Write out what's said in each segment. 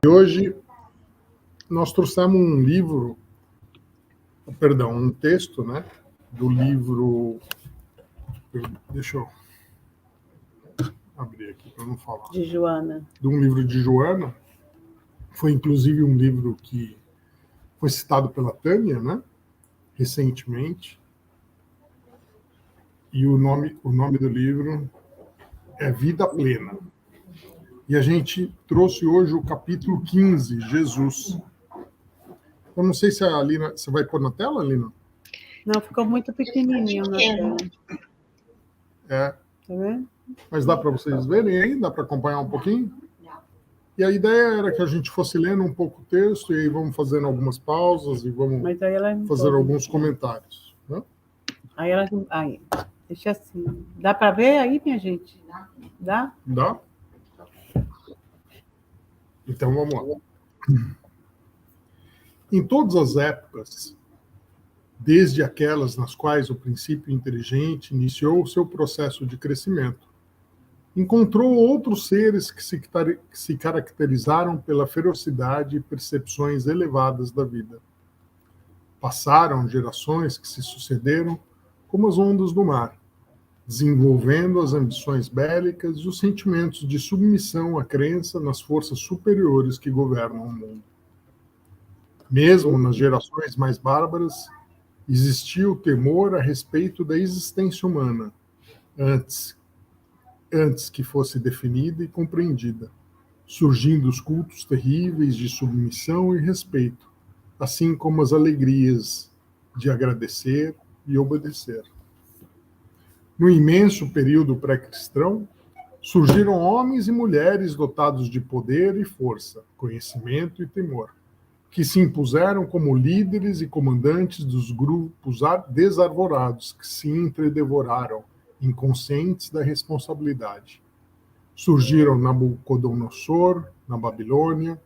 E hoje nós trouxemos um texto, né, do livro, deixa eu abrir aqui para não falar. De Joana. De um livro de Joana, foi inclusive um livro que foi citado pela Tânia, né, recentemente. E o nome do livro é Vida Plena. E a gente trouxe hoje o capítulo 15, Jesus. Eu não sei se a Lina... Você vai pôr na tela, Lina? Não, ficou muito pequenininho na tela. É. Tá vendo? Mas dá para vocês verem aí? Dá para acompanhar um pouquinho? E a ideia era que a gente fosse lendo um pouco o texto, e aí vamos fazendo algumas pausas e vamos fazer alguns comentários. Né? Aí, deixa assim. Dá para ver aí, minha gente? Dá? Dá? Então vamos lá. Em todas as épocas, desde aquelas nas quais o princípio inteligente iniciou o seu processo de crescimento, encontrou outros seres que se caracterizaram pela ferocidade e percepções elevadas da vida. Passaram gerações que se sucederam como as ondas do mar, desenvolvendo as ambições bélicas e os sentimentos de submissão à crença nas forças superiores que governam o mundo. Mesmo nas gerações mais bárbaras, existia o temor a respeito da existência humana, antes que fosse definida e compreendida, surgindo os cultos terríveis de submissão e respeito, assim como as alegrias de agradecer e obedecer. No imenso período pré-cristão, surgiram homens e mulheres dotados de poder e força, conhecimento e temor, que se impuseram como líderes e comandantes dos grupos desarvorados que se entredevoraram, inconscientes da responsabilidade. Surgiram Nabucodonosor, na Babilônia,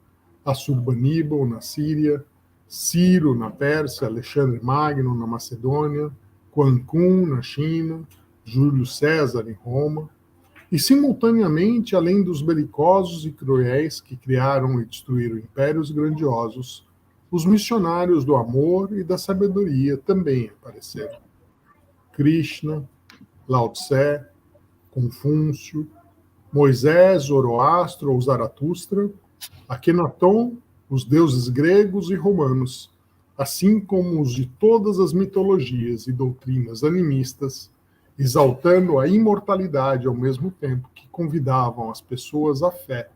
Assurbaníbal, na Síria, Ciro, na Pérsia, Alexandre Magno, na Macedônia, Quan Kun, na China, Júlio César, em Roma, e, simultaneamente, além dos belicosos e cruéis que criaram e destruíram impérios grandiosos, os missionários do amor e da sabedoria também apareceram. Krishna, Lao Tse, Confúcio, Moisés, Zoroastro ou Zaratustra, Akenaton, os deuses gregos e romanos, assim como os de todas as mitologias e doutrinas animistas, exaltando a imortalidade ao mesmo tempo que convidavam as pessoas à fé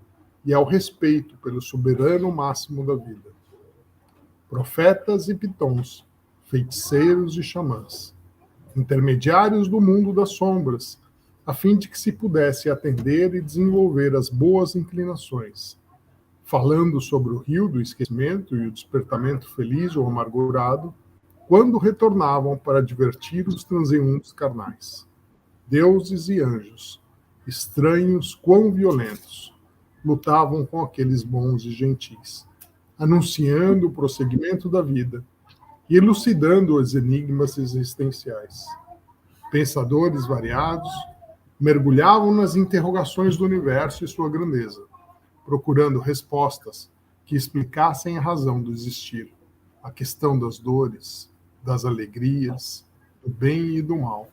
e ao respeito pelo soberano máximo da vida. Profetas e pitons, feiticeiros e xamãs, intermediários do mundo das sombras, a fim de que se pudesse atender e desenvolver as boas inclinações, falando sobre o rio do esquecimento e o despertamento feliz ou amargurado, quando retornavam para divertir os transeuntes carnais. Deuses e anjos, estranhos quão violentos, lutavam com aqueles bons e gentis, anunciando o prosseguimento da vida e elucidando os enigmas existenciais. Pensadores variados mergulhavam nas interrogações do universo e sua grandeza, procurando respostas que explicassem a razão do existir, a questão das dores, das alegrias, do bem e do mal.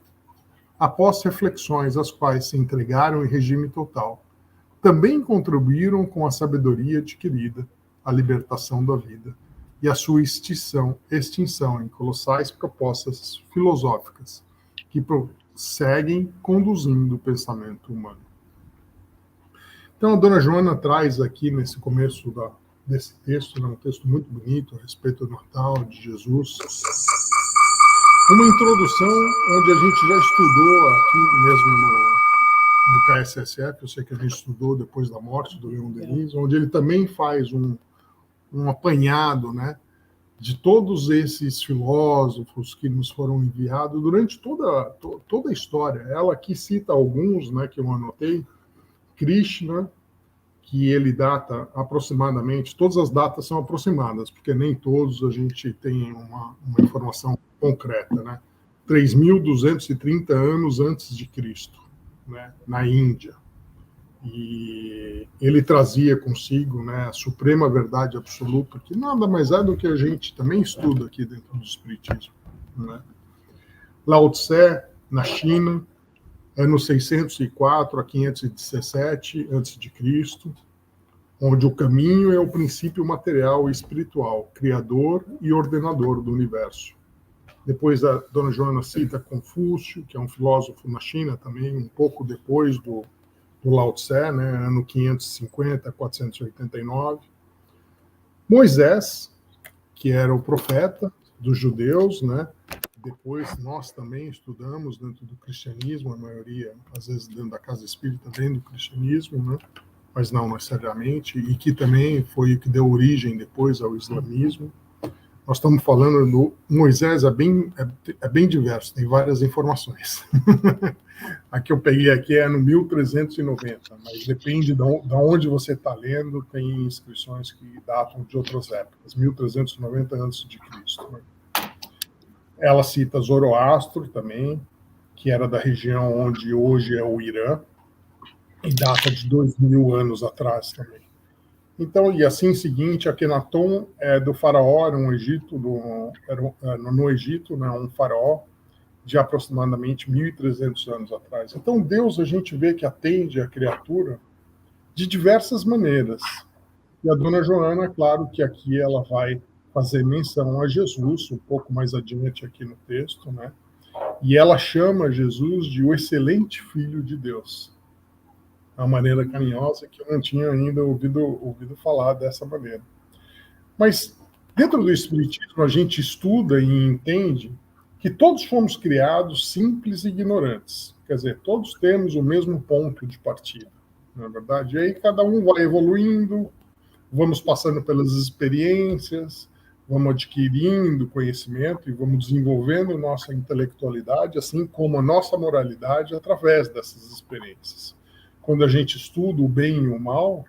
Após reflexões às quais se entregaram em regime total, também contribuíram com a sabedoria adquirida, a libertação da vida e a sua extinção em colossais propostas filosóficas que prosseguem conduzindo o pensamento humano. Então, a dona Joana traz aqui, nesse começo desse texto, um texto muito bonito a respeito do Natal, de Jesus, uma introdução onde a gente já estudou aqui mesmo no KSSF, eu sei que a gente estudou depois da morte do Leon Denis, onde ele também faz um apanhado, né, de todos esses filósofos que nos foram enviados durante toda a história. Ela aqui cita alguns, né, que eu anotei. Krishna, que ele data aproximadamente, todas as datas são aproximadas, porque nem todos a gente tem uma informação concreta, né? 3.230 anos antes de Cristo, né, na Índia. E ele trazia consigo, né, a suprema verdade absoluta, que nada mais é do que a gente também estuda aqui dentro do Espiritismo, né? Lao Tse, na China, anos 604 a 517 a.C., onde o caminho é o princípio material e espiritual, criador e ordenador do universo. Depois a Dona Joana cita Confúcio, que é um filósofo na China também, um pouco depois do Lao Tse, né, ano 550 a 489. Moisés, que era o profeta dos judeus, né? Depois nós também estudamos dentro do cristianismo, a maioria, às vezes dentro da casa espírita, dentro do cristianismo, né? Mas não necessariamente, e que também foi o que deu origem depois ao islamismo. Nós estamos falando do Moisés, é bem diverso, tem várias informações. A que eu peguei aqui é no 1390, mas depende de onde você está lendo, tem inscrições que datam de outras épocas, 1390 a.C. Né? Ela cita Zoroastro também, que era da região onde hoje é o Irã, e data de 2000 anos atrás também. Então, e assim seguinte, Akhenaton é do faraó, era no Egito, né, um faraó de aproximadamente 1.300 anos atrás. Então, Deus, a gente vê que atende a criatura de diversas maneiras. E a Dona Joana, claro que aqui ela vai fazer menção a Jesus, um pouco mais adiante aqui no texto, né? E ela chama Jesus de o excelente Filho de Deus. É uma maneira carinhosa que eu não tinha ainda ouvido falar dessa maneira. Mas, dentro do Espiritismo, a gente estuda e entende que todos fomos criados simples e ignorantes. Quer dizer, todos temos o mesmo ponto de partida, não é verdade? E aí cada um vai evoluindo, vamos passando pelas experiências, vamos adquirindo conhecimento e vamos desenvolvendo nossa intelectualidade, assim como a nossa moralidade, através dessas experiências. Quando a gente estuda o bem e o mal,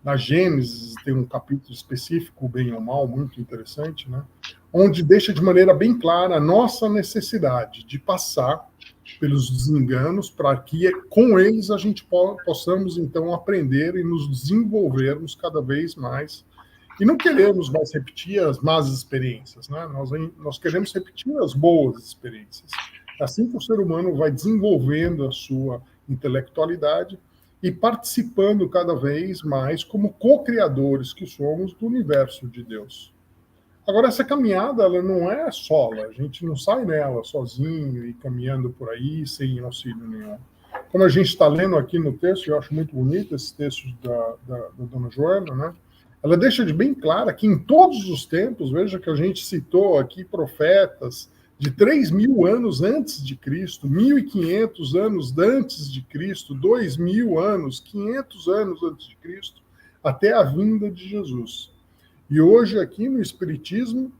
na Gênesis tem um capítulo específico, o bem e o mal, muito interessante, né? Onde deixa de maneira bem clara a nossa necessidade de passar pelos desenganos para que com eles a gente possamos então aprender e nos desenvolvermos cada vez mais e não queremos mais repetir as más experiências, né? Nós queremos repetir as boas experiências. Assim que o ser humano vai desenvolvendo a sua intelectualidade e participando cada vez mais como co-criadores que somos do universo de Deus. Agora, essa caminhada, ela não é sola, a gente não sai nela sozinho e caminhando por aí sem auxílio nenhum. Como a gente está lendo aqui no texto, eu acho muito bonito esse texto da Dona Joana, né? Ela deixa de bem clara que em todos os tempos, veja que a gente citou aqui profetas de 3.000 anos antes de Cristo, 1.500 anos antes de Cristo, 2.000 anos, 500 anos antes de Cristo, até a vinda de Jesus. E hoje aqui no Espiritismo,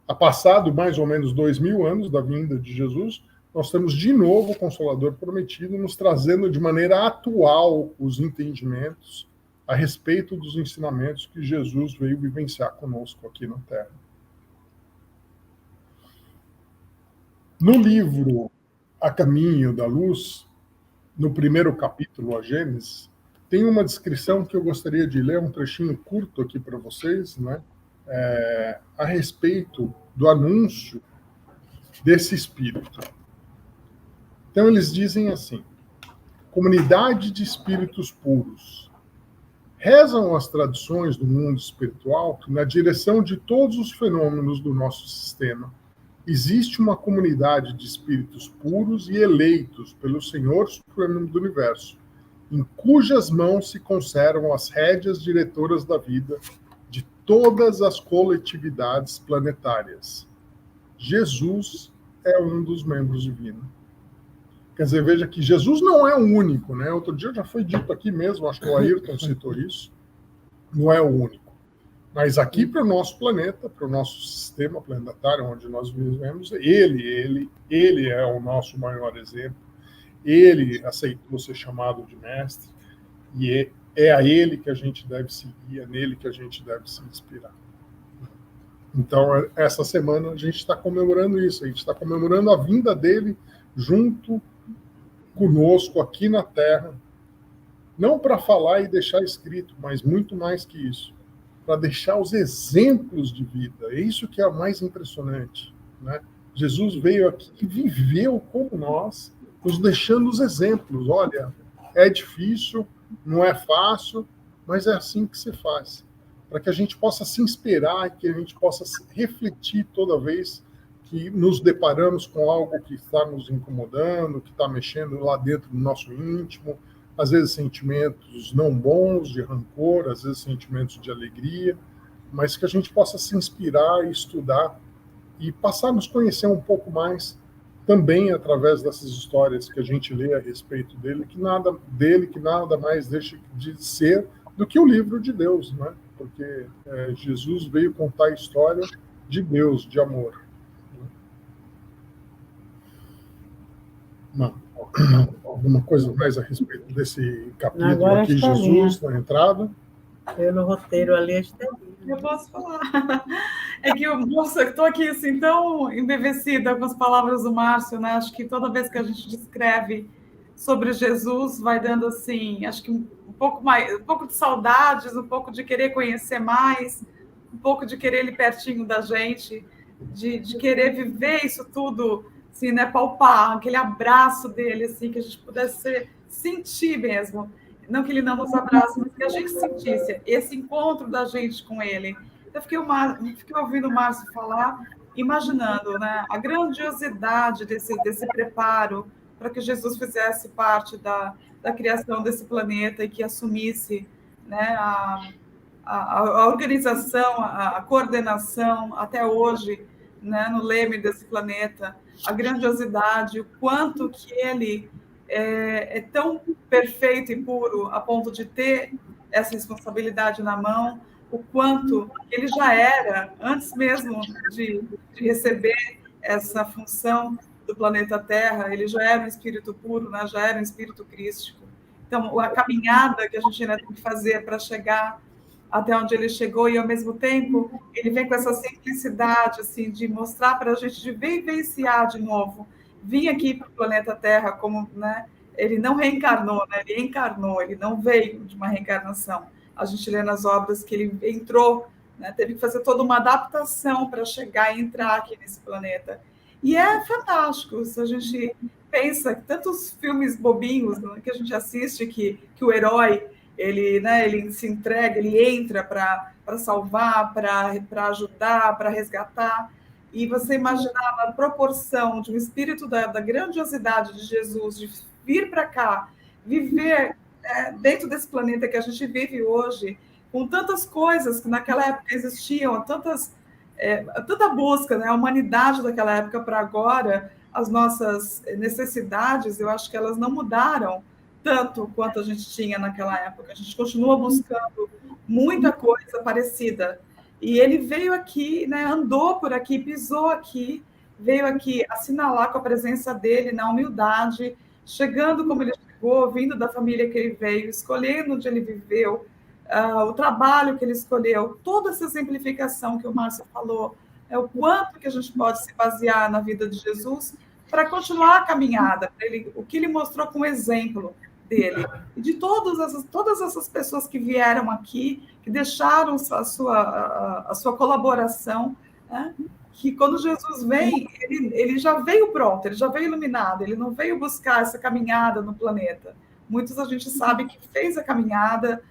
a passado mais ou menos 2.000 anos da vinda de Jesus, nós temos de novo o Consolador Prometido nos trazendo de maneira atual os entendimentos a respeito dos ensinamentos que Jesus veio vivenciar conosco aqui na Terra. No livro A Caminho da Luz, no primeiro capítulo, a Gênesis, tem uma descrição que eu gostaria de ler, um trechinho curto aqui para vocês, né? A respeito do anúncio desse espírito. Então, eles dizem assim: comunidade de espíritos puros. Rezam as tradições do mundo espiritual que, na direção de todos os fenômenos do nosso sistema, existe uma comunidade de espíritos puros e eleitos pelo Senhor Supremo do Universo, em cujas mãos se conservam as rédeas diretoras da vida de todas as coletividades planetárias. Jesus é um dos membros divinos. Quer dizer, veja que Jesus não é o único, né? Outro dia já foi dito aqui mesmo, acho que o Ayrton citou isso, não é o único. Mas aqui para o nosso planeta, para o nosso sistema planetário onde nós vivemos, ele é o nosso maior exemplo. Ele aceitou ser chamado de mestre e é a ele que a gente deve seguir, é nele que a gente deve se inspirar. Então, essa semana a gente está comemorando isso, a gente está comemorando a vinda dele junto conosco aqui na Terra Não para falar e deixar escrito, mas muito mais que isso, para deixar os exemplos de vida. É isso que é o mais impressionante, né? Jesus veio aqui e viveu como nós, nos deixando os exemplos. Olha, é difícil, não é fácil, mas é assim que se faz. Para que a gente possa se inspirar, que a gente possa refletir toda vez que nos deparamos com algo que está nos incomodando, que está mexendo lá dentro do nosso íntimo, às vezes sentimentos não bons, de rancor, às vezes sentimentos de alegria, mas que a gente possa se inspirar e estudar e passar a nos conhecer um pouco mais também através dessas histórias que a gente lê a respeito que nada mais deixa de ser do que o livro de Deus, né? Porque Jesus veio contar a história de Deus, de amor. Não. Alguma coisa mais a respeito desse capítulo Agora aqui, Jesus na entrada? Eu no roteiro ali, eu posso falar. É que eu estou aqui assim, tão embevecida com as palavras do Márcio, né? Acho que toda vez que a gente descreve sobre Jesus, vai dando assim, acho que um pouco de saudades, um pouco de querer conhecer mais, um pouco de querer ele pertinho da gente, de querer viver isso tudo, assim, né? Palpar, aquele abraço dele, assim, que a gente pudesse sentir mesmo. Não que ele não nos abrace, mas que a gente sentisse esse encontro da gente com ele. Eu fiquei ouvindo o Márcio falar, imaginando, né, a grandiosidade desse preparo para que Jesus fizesse parte da criação desse planeta e que assumisse, né, a organização, a coordenação, até hoje, né, no leme desse planeta, a grandiosidade, o quanto que ele é tão perfeito e puro a ponto de ter essa responsabilidade na mão, o quanto ele já era, antes mesmo de receber essa função do planeta Terra, ele já era um espírito puro, né? Já era um espírito crístico. Então, a caminhada que a gente ainda tem que fazer para chegar até onde ele chegou, e ao mesmo tempo ele vem com essa simplicidade assim, de mostrar para a gente, de vivenciar de novo, vir aqui para o planeta Terra como, né, ele não reencarnou, né, ele encarnou, ele não veio de uma reencarnação. A gente lê nas obras que ele entrou, né, teve que fazer toda uma adaptação para chegar e entrar aqui nesse planeta. E é fantástico, se a gente pensa que tantos filmes bobinhos, né, que a gente assiste, que o herói ele, né, ele se entrega, ele entra para salvar, para ajudar, para resgatar. E você imaginar a proporção de um espírito da grandiosidade de Jesus, de vir para cá, viver dentro desse planeta que a gente vive hoje, com tantas coisas que naquela época existiam, tanta busca, né, a humanidade daquela época para agora, as nossas necessidades, eu acho que elas não mudaram tanto quanto a gente tinha naquela época. A gente continua buscando muita coisa parecida. E ele veio aqui, né, andou por aqui, pisou aqui, veio aqui assinalar com a presença dele na humildade, chegando como ele chegou, vindo da família que ele veio, escolhendo onde ele viveu, o trabalho que ele escolheu, toda essa exemplificação que o Márcio falou, o quanto que a gente pode se basear na vida de Jesus para continuar a caminhada, o que ele mostrou como exemplo dele, e de todas essas pessoas que vieram aqui, que deixaram a sua colaboração, né? Que quando Jesus vem, ele já veio pronto, ele já veio iluminado, ele não veio buscar essa caminhada no planeta. Muitos a gente sabe que fez a caminhada,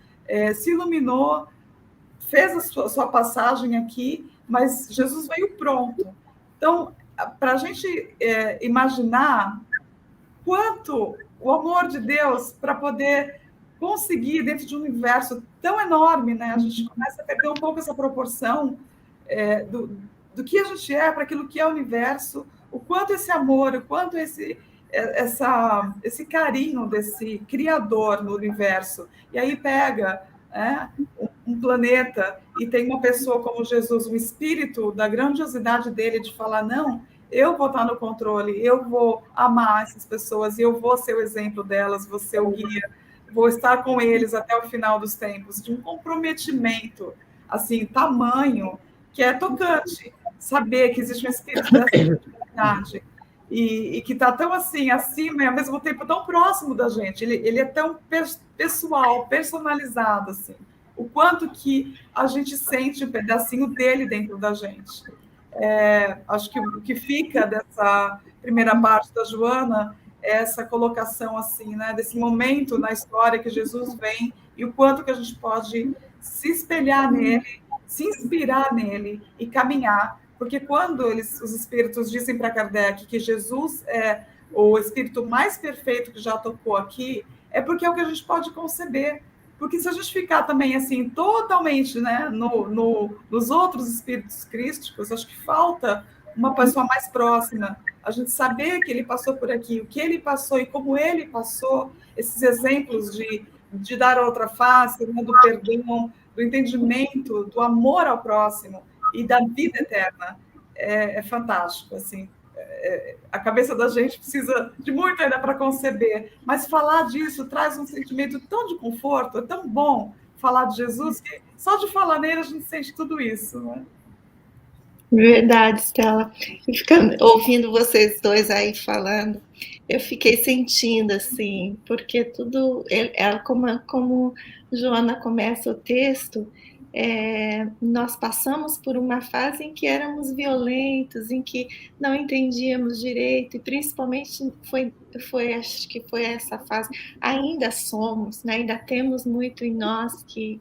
se iluminou, fez a sua passagem aqui, mas Jesus veio pronto. Então, para a gente imaginar quanto o amor de Deus para poder conseguir, dentro de um universo tão enorme, né? A gente começa a perder um pouco essa proporção do que a gente é para aquilo que é o universo, o quanto esse amor, o quanto esse carinho desse Criador no universo. E aí pega um planeta e tem uma pessoa como Jesus, um espírito da grandiosidade dele de falar, não, eu vou estar no controle, eu vou amar essas pessoas, eu vou ser o exemplo delas, vou ser o guia, vou estar com eles até o final dos tempos, de um comprometimento, assim, tamanho, que é tocante, saber que existe um espírito dessa verdade. e que está tão assim, acima e ao mesmo tempo tão próximo da gente. Ele é tão pessoal, personalizado, assim. O quanto que a gente sente um pedacinho dele dentro da gente. Acho que o que fica dessa primeira parte da Joana é essa colocação assim, né, desse momento na história que Jesus vem e o quanto que a gente pode se espelhar nele, se inspirar nele e caminhar, porque quando os espíritos dizem para Kardec que Jesus é o espírito mais perfeito que já tocou aqui, é porque é o que a gente pode conceber. Porque se a gente ficar também assim, totalmente, né, nos outros espíritos crísticos, acho que falta uma pessoa mais próxima, a gente saber que ele passou por aqui, o que ele passou e como ele passou, esses exemplos de dar outra face, né, do perdão, do entendimento, do amor ao próximo e da vida eterna, é fantástico, assim. A cabeça da gente precisa de muito ainda para conceber, mas falar disso traz um sentimento tão de conforto, é tão bom falar de Jesus, que só de falar nele a gente sente tudo isso, né? Verdade, Stella. E ficando, ouvindo vocês dois aí falando, eu fiquei sentindo assim, porque tudo, ela como Joana começa o texto, nós passamos por uma fase em que éramos violentos, em que não entendíamos direito, e principalmente acho que foi essa fase, ainda somos, né, ainda temos muito em nós que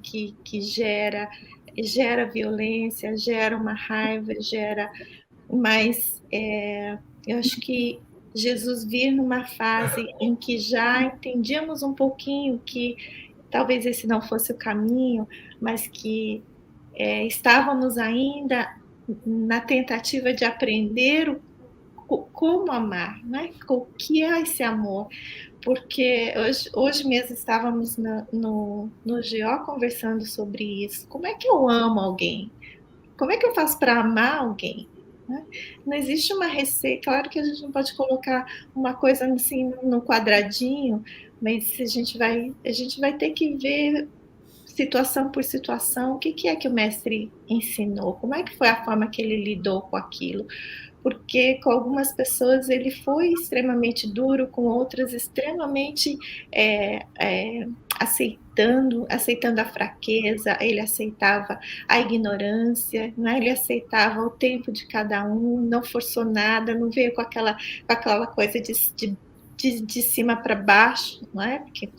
gera violência, gera uma raiva, mas eu acho que Jesus vir numa fase em que já entendíamos um pouquinho que talvez esse não fosse o caminho, mas que estávamos ainda na tentativa de aprender como amar, né? O que é esse amor? Porque hoje mesmo estávamos no GO conversando sobre isso. Como é que eu amo alguém? Como é que eu faço para amar alguém? Né? Não existe uma receita. Claro que a gente não pode colocar uma coisa assim no quadradinho, mas a gente vai ter que ver situação por situação, o que é que o mestre ensinou, como é que foi a forma que ele lidou com aquilo, porque com algumas pessoas ele foi extremamente duro, com outras extremamente aceitando a fraqueza, ele aceitava a ignorância, né? Ele aceitava o tempo de cada um, não forçou nada, não veio com aquela coisa de cima para baixo, não é? Porque,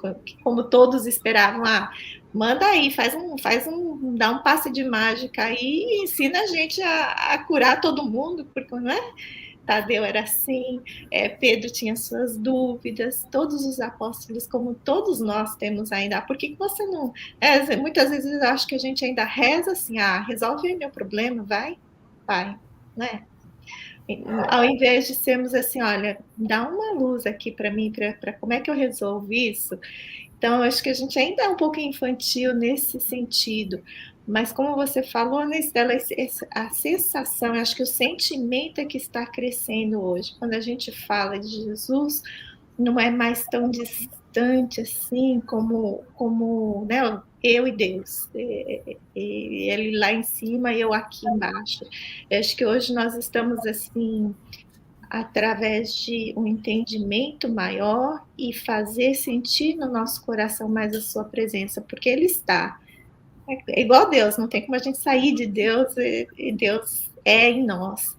como todos esperavam, manda aí, dá um passe de mágica aí e ensina a gente a curar todo mundo, porque não é? Tadeu era assim, Pedro tinha suas dúvidas, todos os apóstolos, como todos nós temos ainda. Por que você não... muitas vezes eu acho que a gente ainda reza assim, resolve aí meu problema, vai, né? Ao invés de sermos assim, olha, dá uma luz aqui para mim, para como é que eu resolvo isso. Então, eu acho que a gente ainda é um pouco infantil nesse sentido, mas como você falou, né, Stella, a sensação, eu acho que o sentimento é que está crescendo hoje. Quando a gente fala de Jesus, não é mais tão distante assim como né, eu e Deus, ele lá em cima e eu aqui embaixo. Eu acho que hoje nós estamos assim, através de um entendimento maior e fazer sentir no nosso coração mais a sua presença, porque ele está. É igual a Deus, não tem como a gente sair de Deus e Deus é em nós.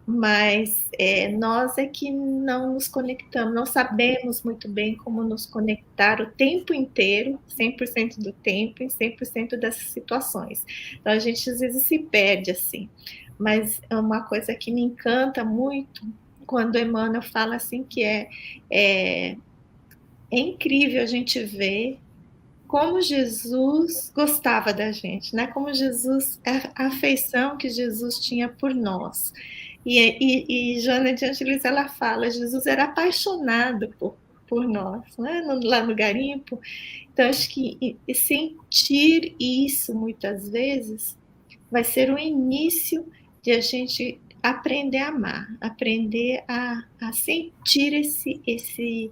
Mas nós é que não nos conectamos, não sabemos muito bem como nos conectar o tempo inteiro, 100% do tempo, em 100% das situações. Então, a gente às vezes se perde assim. Mas é uma coisa que me encanta muito quando Emmanuel fala assim que é incrível a gente ver como Jesus gostava da gente, né? Como Jesus, a afeição que Jesus tinha por nós. E Joana de Ângeles, ela fala, Jesus era apaixonado por nós, né? Lá no garimpo. Então, acho que sentir isso, muitas vezes, vai ser o início de a gente aprender a amar, aprender a sentir esse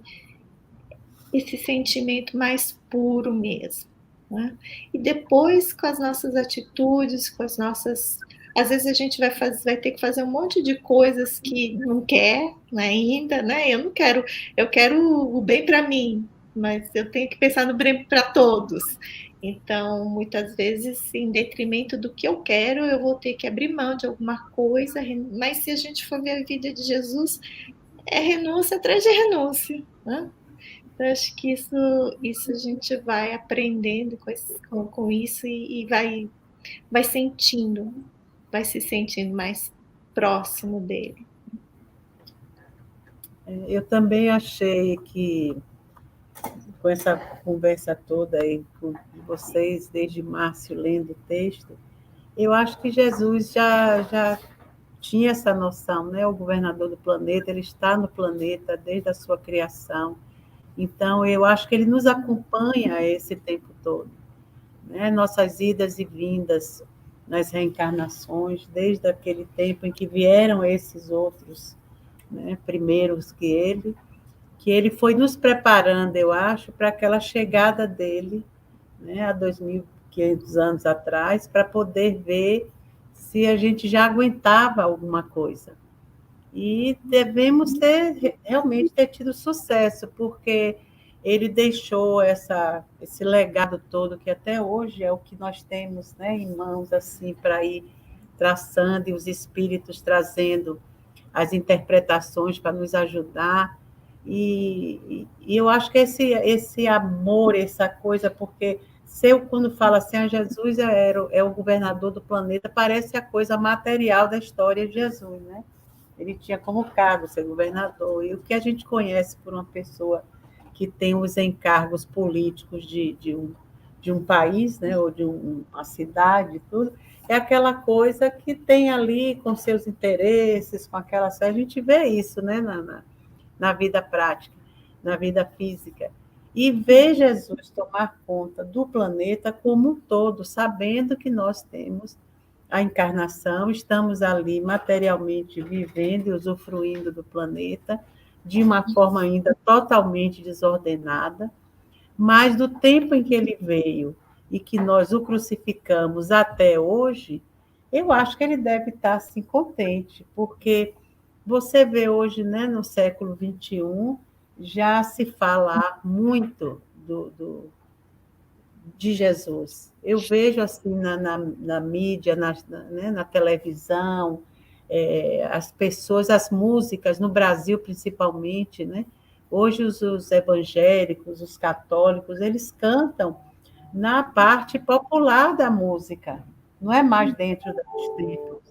sentimento mais puro mesmo. Né? E depois, com as nossas atitudes, com as nossas Às vezes a gente vai ter que fazer um monte de coisas que não quer, né, ainda, né? Eu quero o bem para mim, mas eu tenho que pensar no bem para todos. Então, muitas vezes, em detrimento do que eu quero, eu vou ter que abrir mão de alguma coisa. Mas se a gente for ver a vida de Jesus, é renúncia atrás de renúncia, né? Eu acho que isso a gente vai aprendendo com isso e vai sentindo, vai se sentindo mais próximo dele. Eu também achei que, com essa conversa toda aí com vocês, desde Márcio lendo o texto, eu acho que Jesus já tinha essa noção, né? O governador do planeta, ele está no planeta desde a sua criação. Então, eu acho que ele nos acompanha esse tempo todo, né? Nossas idas e vindas nas reencarnações, desde aquele tempo em que vieram esses outros, né, primeiros que ele foi nos preparando, eu acho, para aquela chegada dele, né, há 2.500 anos atrás, para poder ver se a gente já aguentava alguma coisa. E devemos realmente ter tido sucesso, porque ele deixou esse legado todo, que até hoje é o que nós temos, né, em mãos, assim, para ir traçando, e os espíritos trazendo as interpretações para nos ajudar. E eu acho que esse amor, essa coisa, porque se eu, quando falo assim, Jesus é o governador do planeta, parece a coisa material da história de Jesus, né? Ele tinha como cargo ser governador, e o que a gente conhece por uma pessoa que tem os encargos políticos de um país, né, ou de uma cidade, tudo, é aquela coisa que tem ali com seus interesses, com aquela... A gente vê isso, né, na vida prática, na vida física. E ver Jesus tomar conta do planeta como um todo, sabendo que nós temos a encarnação, estamos ali materialmente vivendo e usufruindo do planeta de uma forma ainda totalmente desordenada, mas do tempo em que ele veio e que nós o crucificamos até hoje, eu acho que ele deve estar assim contente, porque você vê hoje, né, no século XXI, já se fala muito de Jesus. Eu vejo assim na mídia, né, na televisão, as pessoas, as músicas, no Brasil principalmente, né? Hoje os evangélicos, os católicos, eles cantam na parte popular da música, não é mais dentro dos templos.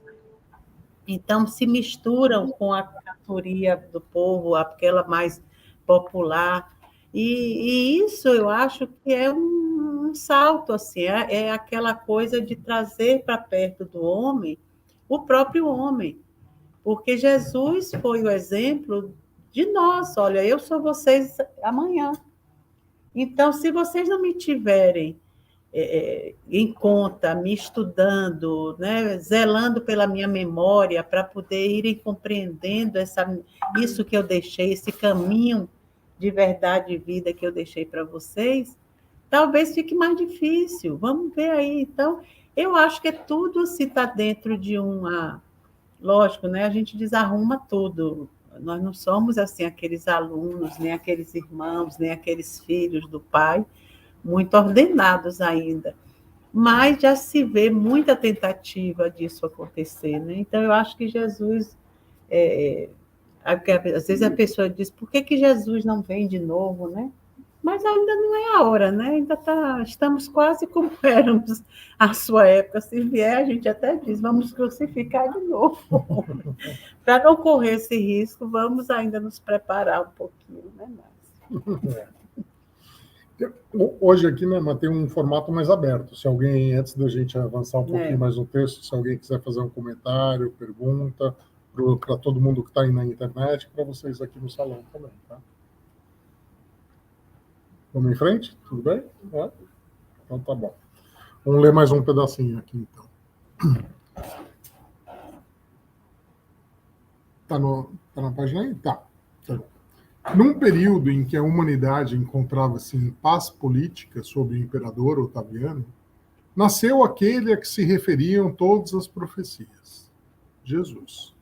Então, se misturam com a cantoria do povo, aquela mais popular. E isso eu acho que é um salto, assim, é aquela coisa de trazer para perto do homem o próprio homem. Porque Jesus foi o exemplo de nós. Olha, eu sou vocês amanhã. Então, se vocês não me tiverem em conta, me estudando, né, zelando pela minha memória para poder irem compreendendo isso que eu deixei, esse caminho de verdade e vida que eu deixei para vocês, talvez fique mais difícil. Vamos ver aí. Então, eu acho que tudo se está dentro de uma... Lógico, né? A gente desarruma tudo. Nós não somos assim aqueles alunos, nem aqueles irmãos, nem aqueles filhos do Pai, muito ordenados ainda. Mas já se vê muita tentativa disso acontecer, né? Então, eu acho que Jesus... às vezes a pessoa diz, por que Jesus não vem de novo, né? Mas ainda não é a hora, né? Ainda estamos quase como éramos à sua época. Se vier, a gente até diz, vamos crucificar de novo. Para não correr esse risco, vamos ainda nos preparar um pouquinho, né, Márcio? Hoje aqui, né, tem um formato mais aberto. Se alguém, antes da gente avançar um pouquinho mais no texto, se alguém quiser fazer um comentário, pergunta, para todo mundo que está aí na internet, para vocês aqui no salão também, tá? Vamos em frente? Tudo bem? É? Então tá bom. Vamos ler mais um pedacinho aqui, então. Tá na página aí? Tá. Num período em que a humanidade encontrava-se em paz política sob o imperador Otaviano, nasceu aquele a que se referiam todas as profecias, Jesus.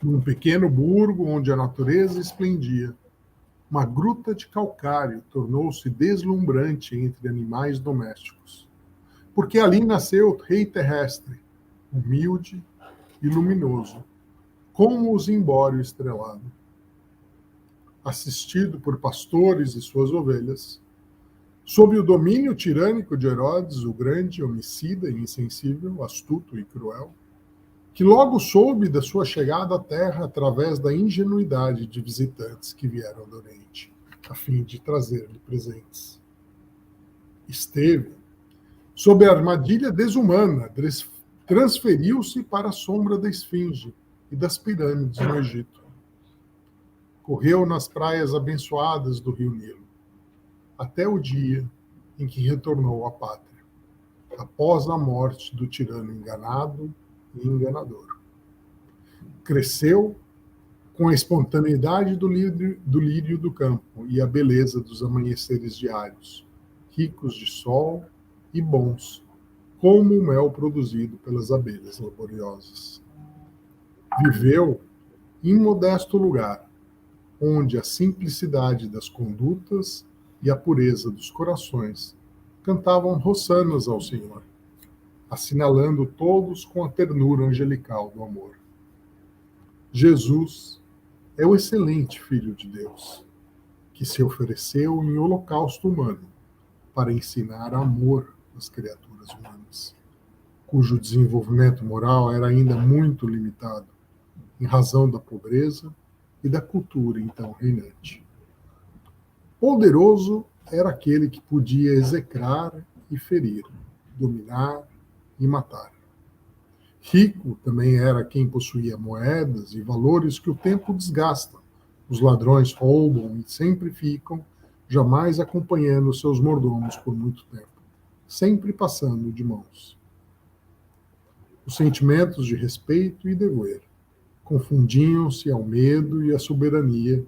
Num pequeno burgo onde a natureza esplendia, uma gruta de calcário tornou-se deslumbrante entre animais domésticos. Porque ali nasceu o rei terrestre, humilde e luminoso, como o zimbório estrelado. Assistido por pastores e suas ovelhas, sob o domínio tirânico de Herodes, o grande, homicida e insensível, astuto e cruel, que logo soube da sua chegada à terra através da ingenuidade de visitantes que vieram do Oriente, a fim de trazer-lhe presentes. Esteve sob a armadilha desumana, transferiu-se para a sombra da Esfinge e das pirâmides no Egito. Correu nas praias abençoadas do rio Nilo, até o dia em que retornou à pátria, após a morte do tirano enganado e enganador. Cresceu com a espontaneidade do lírio do campo e a beleza dos amanheceres diários, ricos de sol e bons, como o mel produzido pelas abelhas laboriosas. Viveu em modesto lugar, onde a simplicidade das condutas e a pureza dos corações cantavam hossanas ao Senhor, assinalando todos com a ternura angelical do amor. Jesus é o excelente Filho de Deus, que se ofereceu em holocausto humano para ensinar amor às criaturas humanas, cujo desenvolvimento moral era ainda muito limitado, em razão da pobreza e da cultura então reinante. Poderoso era aquele que podia execrar e ferir, dominar e matar. Rico também era quem possuía moedas e valores que o tempo desgasta. Os ladrões roubam e sempre ficam, jamais acompanhando seus mordomos por muito tempo, sempre passando de mãos. Os sentimentos de respeito e dever confundiam-se ao medo e à soberania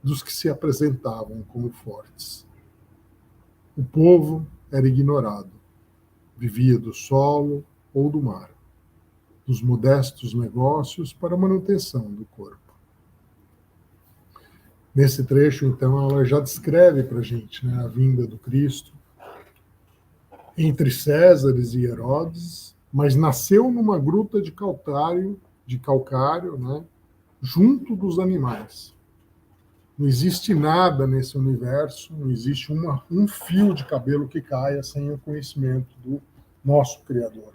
dos que se apresentavam como fortes. O povo era ignorado, vivia do solo ou do mar, dos modestos negócios para a manutenção do corpo. Nesse trecho, então, ela já descreve para a gente, né, a vinda do Cristo entre Césares e Herodes, mas nasceu numa gruta de calcário, né, junto dos animais. Não existe nada nesse universo, não existe um fio de cabelo que caia sem o conhecimento do nosso Criador.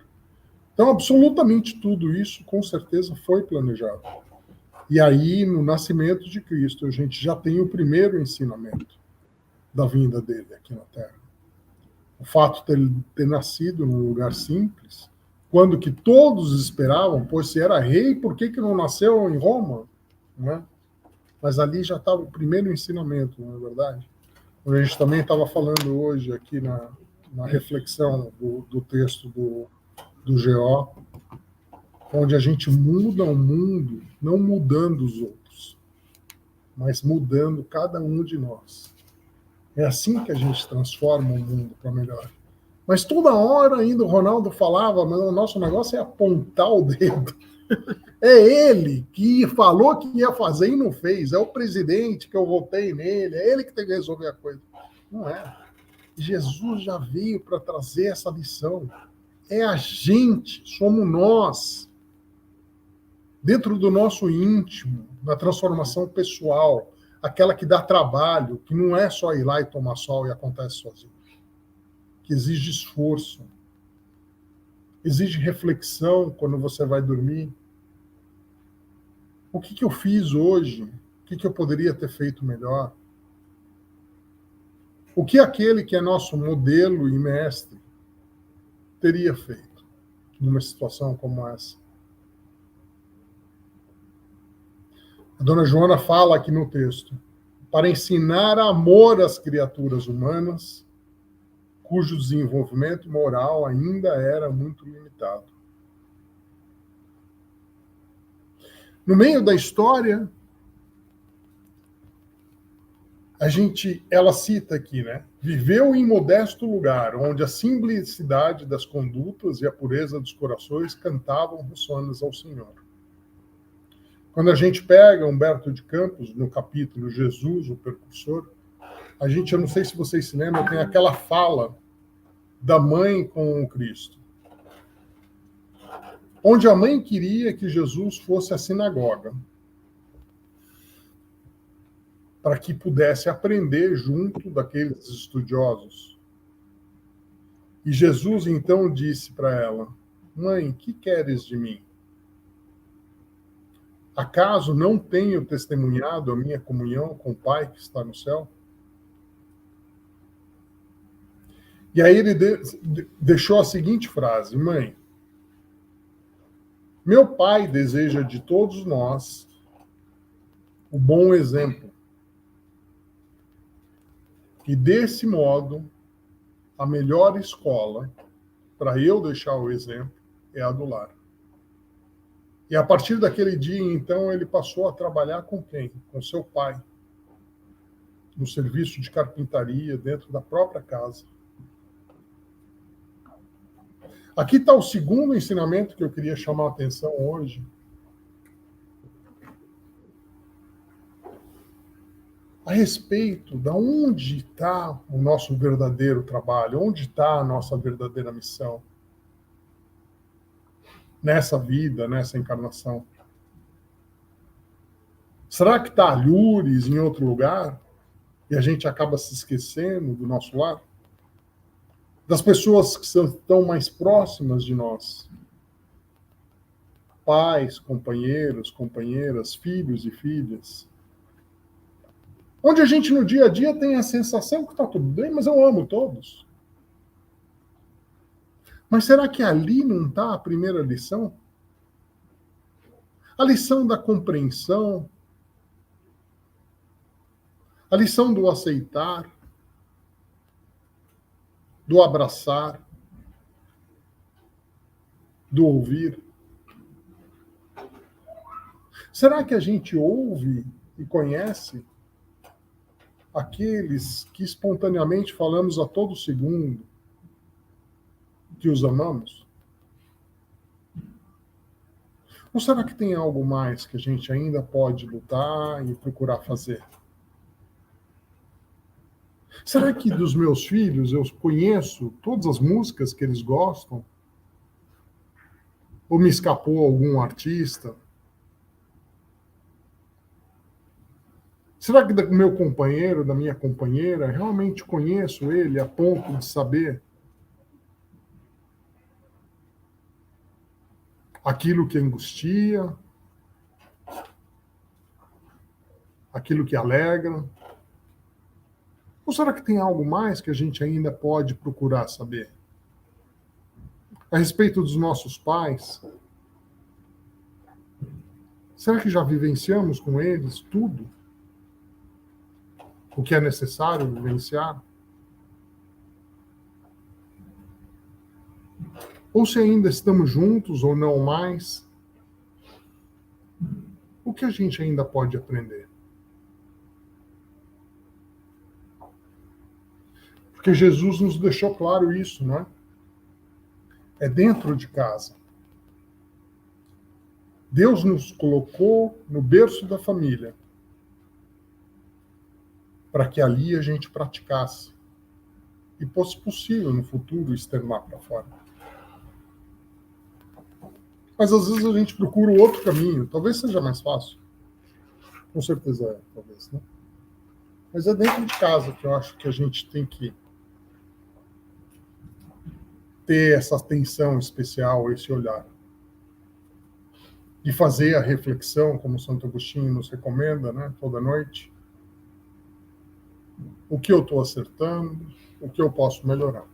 Então, absolutamente tudo isso, com certeza, foi planejado. E aí, no nascimento de Cristo, a gente já tem o primeiro ensinamento da vinda dele aqui na Terra. O fato de ele ter nascido num lugar simples, quando que todos esperavam, pois se era rei, por que não nasceu em Roma? Não é? Mas ali já estava o primeiro ensinamento, não é verdade? A gente também estava falando hoje aqui na reflexão do texto do GO, onde a gente muda o mundo, não mudando os outros, mas mudando cada um de nós. É assim que a gente transforma o mundo para melhor. Mas toda hora ainda o Ronaldo falava, mas o nosso negócio é apontar o dedo. É ele que falou que ia fazer e não fez. É o presidente que eu votei nele. É ele que tem que resolver a coisa. Não é. Jesus já veio para trazer essa lição. É a gente, somos nós, dentro do nosso íntimo, na transformação pessoal, aquela que dá trabalho, que não é só ir lá e tomar sol e acontece sozinho, que exige esforço, exige reflexão quando você vai dormir. O que eu fiz hoje? O que eu poderia ter feito melhor? O que aquele que é nosso modelo e mestre teria feito numa situação como essa? A dona Joana fala aqui no texto, para ensinar amor às criaturas humanas, cujo desenvolvimento moral ainda era muito limitado. No meio da história, ela cita aqui, né? Viveu em modesto lugar, onde a simplicidade das condutas e a pureza dos corações cantavam ressonas ao Senhor. Quando a gente pega Humberto de Campos, no capítulo Jesus, o Precursor, eu não sei se vocês se lembram, tem aquela fala da mãe com o Cristo, onde a mãe queria que Jesus fosse à sinagoga, para que pudesse aprender junto daqueles estudiosos. E Jesus então disse para ela: Mãe, que queres de mim? Acaso não tenho testemunhado a minha comunhão com o Pai que está no céu? E aí ele deixou a seguinte frase: Mãe, meu Pai deseja de todos nós o bom exemplo. E desse modo, a melhor escola para eu deixar o exemplo é a do lar. E a partir daquele dia, então, ele passou a trabalhar com quem? Com seu pai, no serviço de carpintaria, dentro da própria casa. Aqui está o segundo ensinamento que eu queria chamar a atenção hoje. A respeito de onde está o nosso verdadeiro trabalho, onde está a nossa verdadeira missão nessa vida, nessa encarnação. Será que está alhures em outro lugar e a gente acaba se esquecendo do nosso lar? Das pessoas que estão mais próximas de nós? Pais, companheiros, companheiras, filhos e filhas. Onde a gente no dia a dia tem a sensação que está tudo bem, mas eu amo todos. Mas será que ali não está a primeira lição? A lição da compreensão, a lição do aceitar, do abraçar, do ouvir. Será que a gente ouve e conhece aqueles que espontaneamente falamos a todo segundo que os amamos? Ou será que tem algo mais que a gente ainda pode lutar e procurar fazer? Será que dos meus filhos eu conheço todas as músicas que eles gostam? Ou me escapou algum artista? Será que do meu companheiro, da minha companheira, realmente conheço ele a ponto de saber aquilo que angustia, aquilo que alegra? Ou será que tem algo mais que a gente ainda pode procurar saber? A respeito dos nossos pais, será que já vivenciamos com eles tudo o que é necessário vivenciar? Ou se ainda estamos juntos ou não mais, o que a gente ainda pode aprender? Porque Jesus nos deixou claro isso, não é? É dentro de casa. Deus nos colocou no berço da família para que ali a gente praticasse e fosse possível no futuro externar para fora. Mas às vezes a gente procura o outro caminho, talvez seja mais fácil. Com certeza é, talvez, né? Mas é dentro de casa que eu acho que a gente tem que ter essa atenção especial, esse olhar. E fazer a reflexão, como Santo Agostinho nos recomenda, né, toda noite. O que eu estou acertando, o que eu posso melhorar.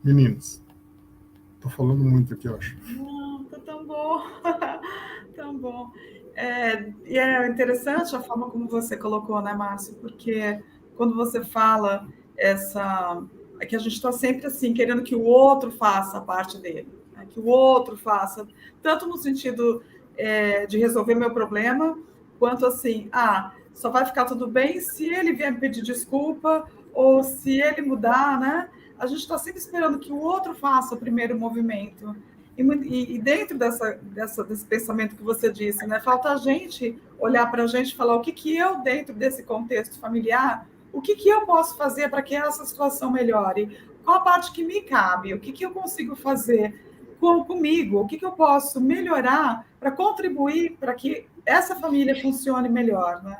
Meninas, estou falando muito aqui, eu acho. Não, tá tão bom. Tão bom. E é interessante a forma como você colocou, né, Márcio? Porque quando você fala é que a gente está sempre assim, querendo que o outro faça a parte dele, né? Que o outro faça, tanto no sentido de resolver meu problema, quanto assim, só vai ficar tudo bem se ele vier me pedir desculpa ou se ele mudar, né? A gente está sempre esperando que o outro faça o primeiro movimento. E dentro desse pensamento que você disse, né? Falta a gente olhar para a gente e falar o que eu, dentro desse contexto familiar, o que eu posso fazer para que essa situação melhore? Qual a parte que me cabe? O que eu consigo fazer comigo? O que eu posso melhorar para contribuir para que essa família funcione melhor, né?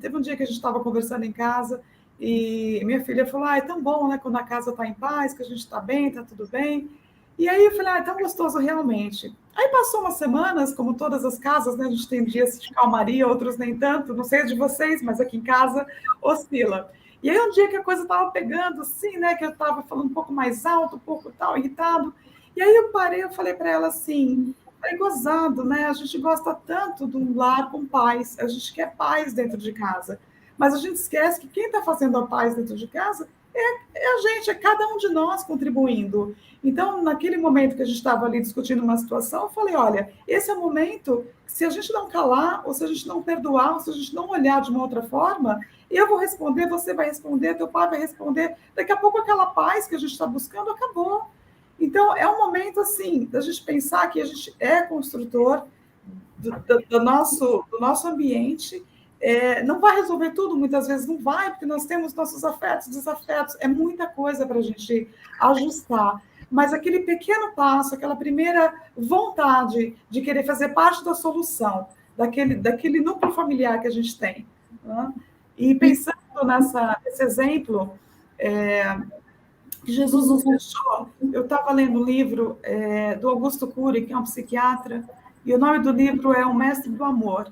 Teve um dia que a gente estava conversando em casa e minha filha falou, é tão bom, né, quando a casa está em paz, que a gente está bem, está tudo bem. E aí eu falei, é tão gostoso realmente. Aí passou umas semanas, como todas as casas, né, a gente tem dias de calmaria, outros nem tanto, não sei de vocês, mas aqui em casa oscila. E aí um dia que a coisa estava pegando, assim, né, que eu estava falando um pouco mais alto, um pouco tal, irritado. E aí eu parei, eu falei para ela assim, é gozado, né? A gente gosta tanto de um lar com paz, a gente quer paz dentro de casa, mas a gente esquece que quem está fazendo a paz dentro de casa é a gente, é cada um de nós contribuindo. Então, naquele momento que a gente estava ali discutindo uma situação, eu falei, olha, esse é o momento, se a gente não calar, ou se a gente não perdoar, ou se a gente não olhar de uma outra forma, eu vou responder, você vai responder, teu pai vai responder, daqui a pouco aquela paz que a gente está buscando acabou. Então, é um momento, assim, da gente pensar que a gente é construtor do nosso ambiente. Não vai resolver tudo, muitas vezes não vai, porque nós temos nossos afetos, desafetos, é muita coisa para a gente ajustar. Mas aquele pequeno passo, aquela primeira vontade de querer fazer parte da solução, daquele núcleo familiar que a gente tem. Né? E pensando nesse exemplo, que Jesus nos deixou, eu estava lendo um livro do Augusto Cury, que é um psiquiatra, e o nome do livro é O Mestre do Amor.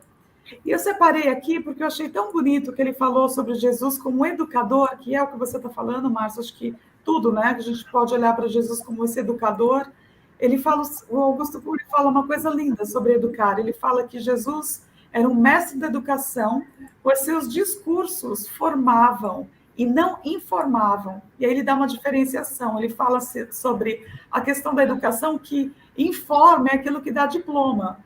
E eu separei aqui porque eu achei tão bonito que ele falou sobre Jesus como educador, que é o que você está falando, Márcio, acho que tudo, né? Que a gente pode olhar para Jesus como esse educador. O Augusto Cury fala uma coisa linda sobre educar. Ele fala que Jesus era um mestre da educação, pois seus discursos formavam e não informavam. E aí ele dá uma diferenciação. Ele fala sobre a questão da educação que informa é aquilo que dá diploma.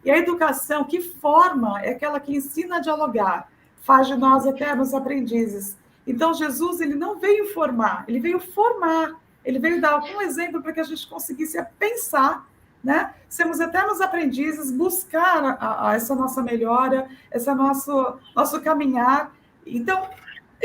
E a educação que forma é aquela que ensina a dialogar, faz de nós eternos aprendizes. Então, Jesus, ele não veio formar, ele veio formar, ele veio dar algum exemplo para que a gente conseguisse pensar, né? Sermos eternos aprendizes, buscar essa nossa melhora, esse nosso caminhar. Então,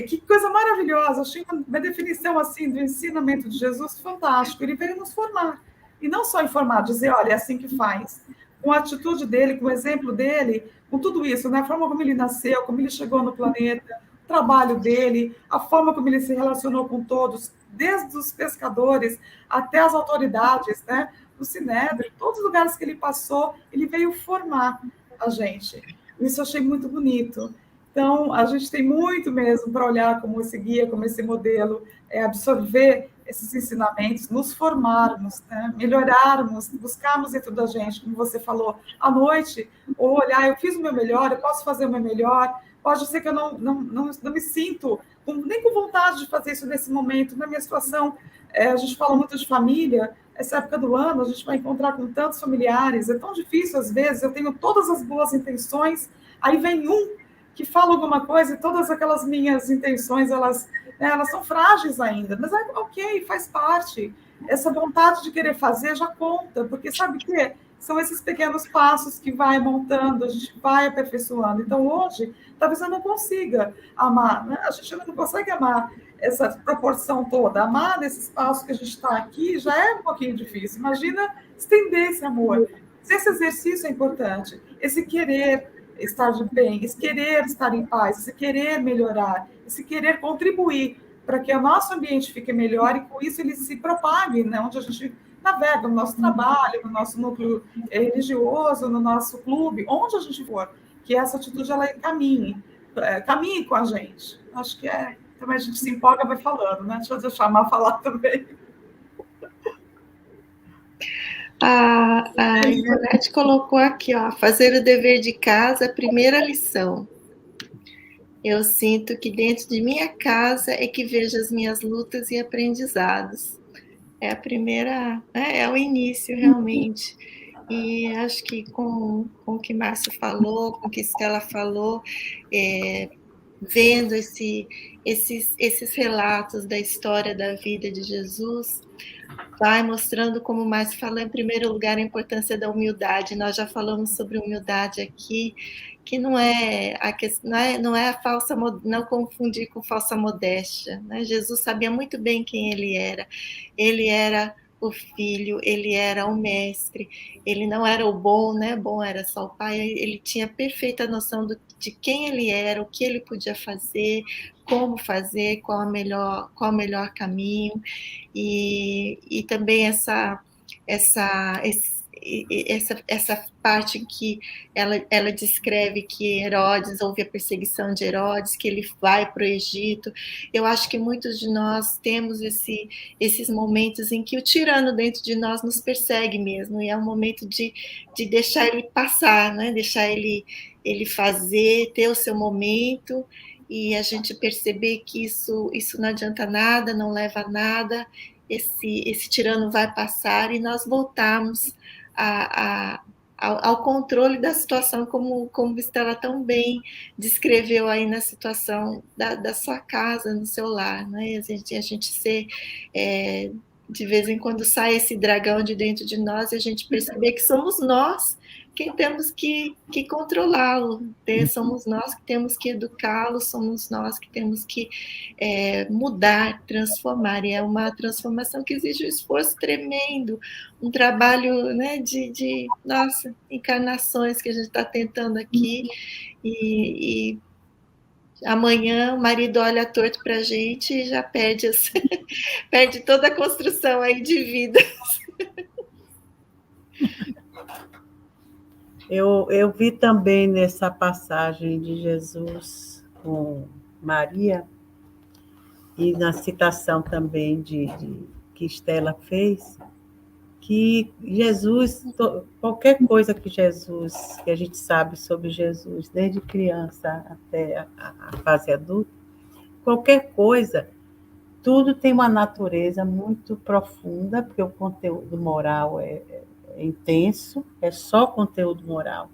que coisa maravilhosa, achei uma definição assim do ensinamento de Jesus fantástico, ele veio nos formar. E não só informar, dizer, olha, é assim que faz. Com a atitude dele, com o exemplo dele, com tudo isso, né? A forma como ele nasceu, como ele chegou no planeta, o trabalho dele, a forma como ele se relacionou com todos, desde os pescadores até as autoridades, né? O Sinédrio, todos os lugares que ele passou, ele veio formar a gente. Isso eu achei muito bonito. Então, a gente tem muito mesmo para olhar como esse guia, como esse modelo, absorver esses ensinamentos, nos formarmos, né? Melhorarmos, buscarmos dentro da gente, como você falou, à noite, ou olhar, eu fiz o meu melhor, eu posso fazer o meu melhor, pode ser que eu não me sinto nem com vontade de fazer isso nesse momento, na minha situação, a gente fala muito de família, essa época do ano, a gente vai encontrar com tantos familiares, é tão difícil às vezes, eu tenho todas as boas intenções, aí vem que fala alguma coisa e todas aquelas minhas intenções, elas são frágeis ainda, mas ok, faz parte. Essa vontade de querer fazer já conta, porque sabe o quê? São esses pequenos passos que vai montando, a gente vai aperfeiçoando. Então, hoje, talvez eu não consiga amar, né? A gente não consegue amar essa proporção toda. Amar nesses passos que a gente está aqui já é um pouquinho difícil. Imagina estender esse amor. Esse exercício é importante. Esse querer estar de bem, esse querer estar em paz, esse querer melhorar, esse querer contribuir para que o nosso ambiente fique melhor e com isso ele se propague, né? Onde a gente navega, no nosso trabalho, no nosso núcleo religioso, no nosso clube, onde a gente for, que essa atitude ela caminhe com a gente. Acho que também a gente se empolga, vai falando, né? Deixa eu deixar a Má falar também. A Ivonete colocou aqui, ó, fazer o dever de casa, primeira lição. Eu sinto que dentro de minha casa é que vejo as minhas lutas e aprendizados. É a primeira, é o início, realmente. E acho que com o que Márcio falou, com o que Estela falou, vendo esses relatos da história da vida de Jesus, vai mostrando, como o Márcio falou, em primeiro lugar, a importância da humildade. Nós já falamos sobre humildade aqui, que não é a falsa, não confundir com falsa modéstia, né? Jesus sabia muito bem quem ele era. Ele era o filho, ele era o mestre, ele não era o bom, né? Bom era só o pai, ele tinha perfeita noção de quem ele era, o que ele podia fazer, como fazer, qual o melhor caminho, e também essa parte em que ela descreve que Herodes, houve a perseguição de Herodes, que ele vai para o Egito. Eu acho que muitos de nós temos esses momentos em que o tirano dentro de nós nos persegue mesmo, e é um momento de deixar ele passar, né? Deixar ele fazer, ter o seu momento, e a gente perceber que isso não adianta nada, não leva a nada, esse tirano vai passar e nós voltamos ao controle da situação, como Estela tão bem descreveu aí na situação da sua casa, no seu lar, né? A gente ser, de vez em quando sai esse dragão de dentro de nós e a gente perceber que somos nós quem temos que controlá-lo, somos nós que temos que educá-lo, somos nós que temos que mudar, transformar, e é uma transformação que exige um esforço tremendo, um trabalho, né, de encarnações que a gente está tentando aqui, e amanhã o marido olha torto para a gente e já perde toda a construção aí de vida. Eu vi também nessa passagem de Jesus com Maria, e na citação também que Estela fez, que Jesus, qualquer coisa que a gente sabe sobre Jesus, desde criança até a fase adulta, qualquer coisa, tudo tem uma natureza muito profunda, porque o conteúdo moral é intenso, é só conteúdo moral,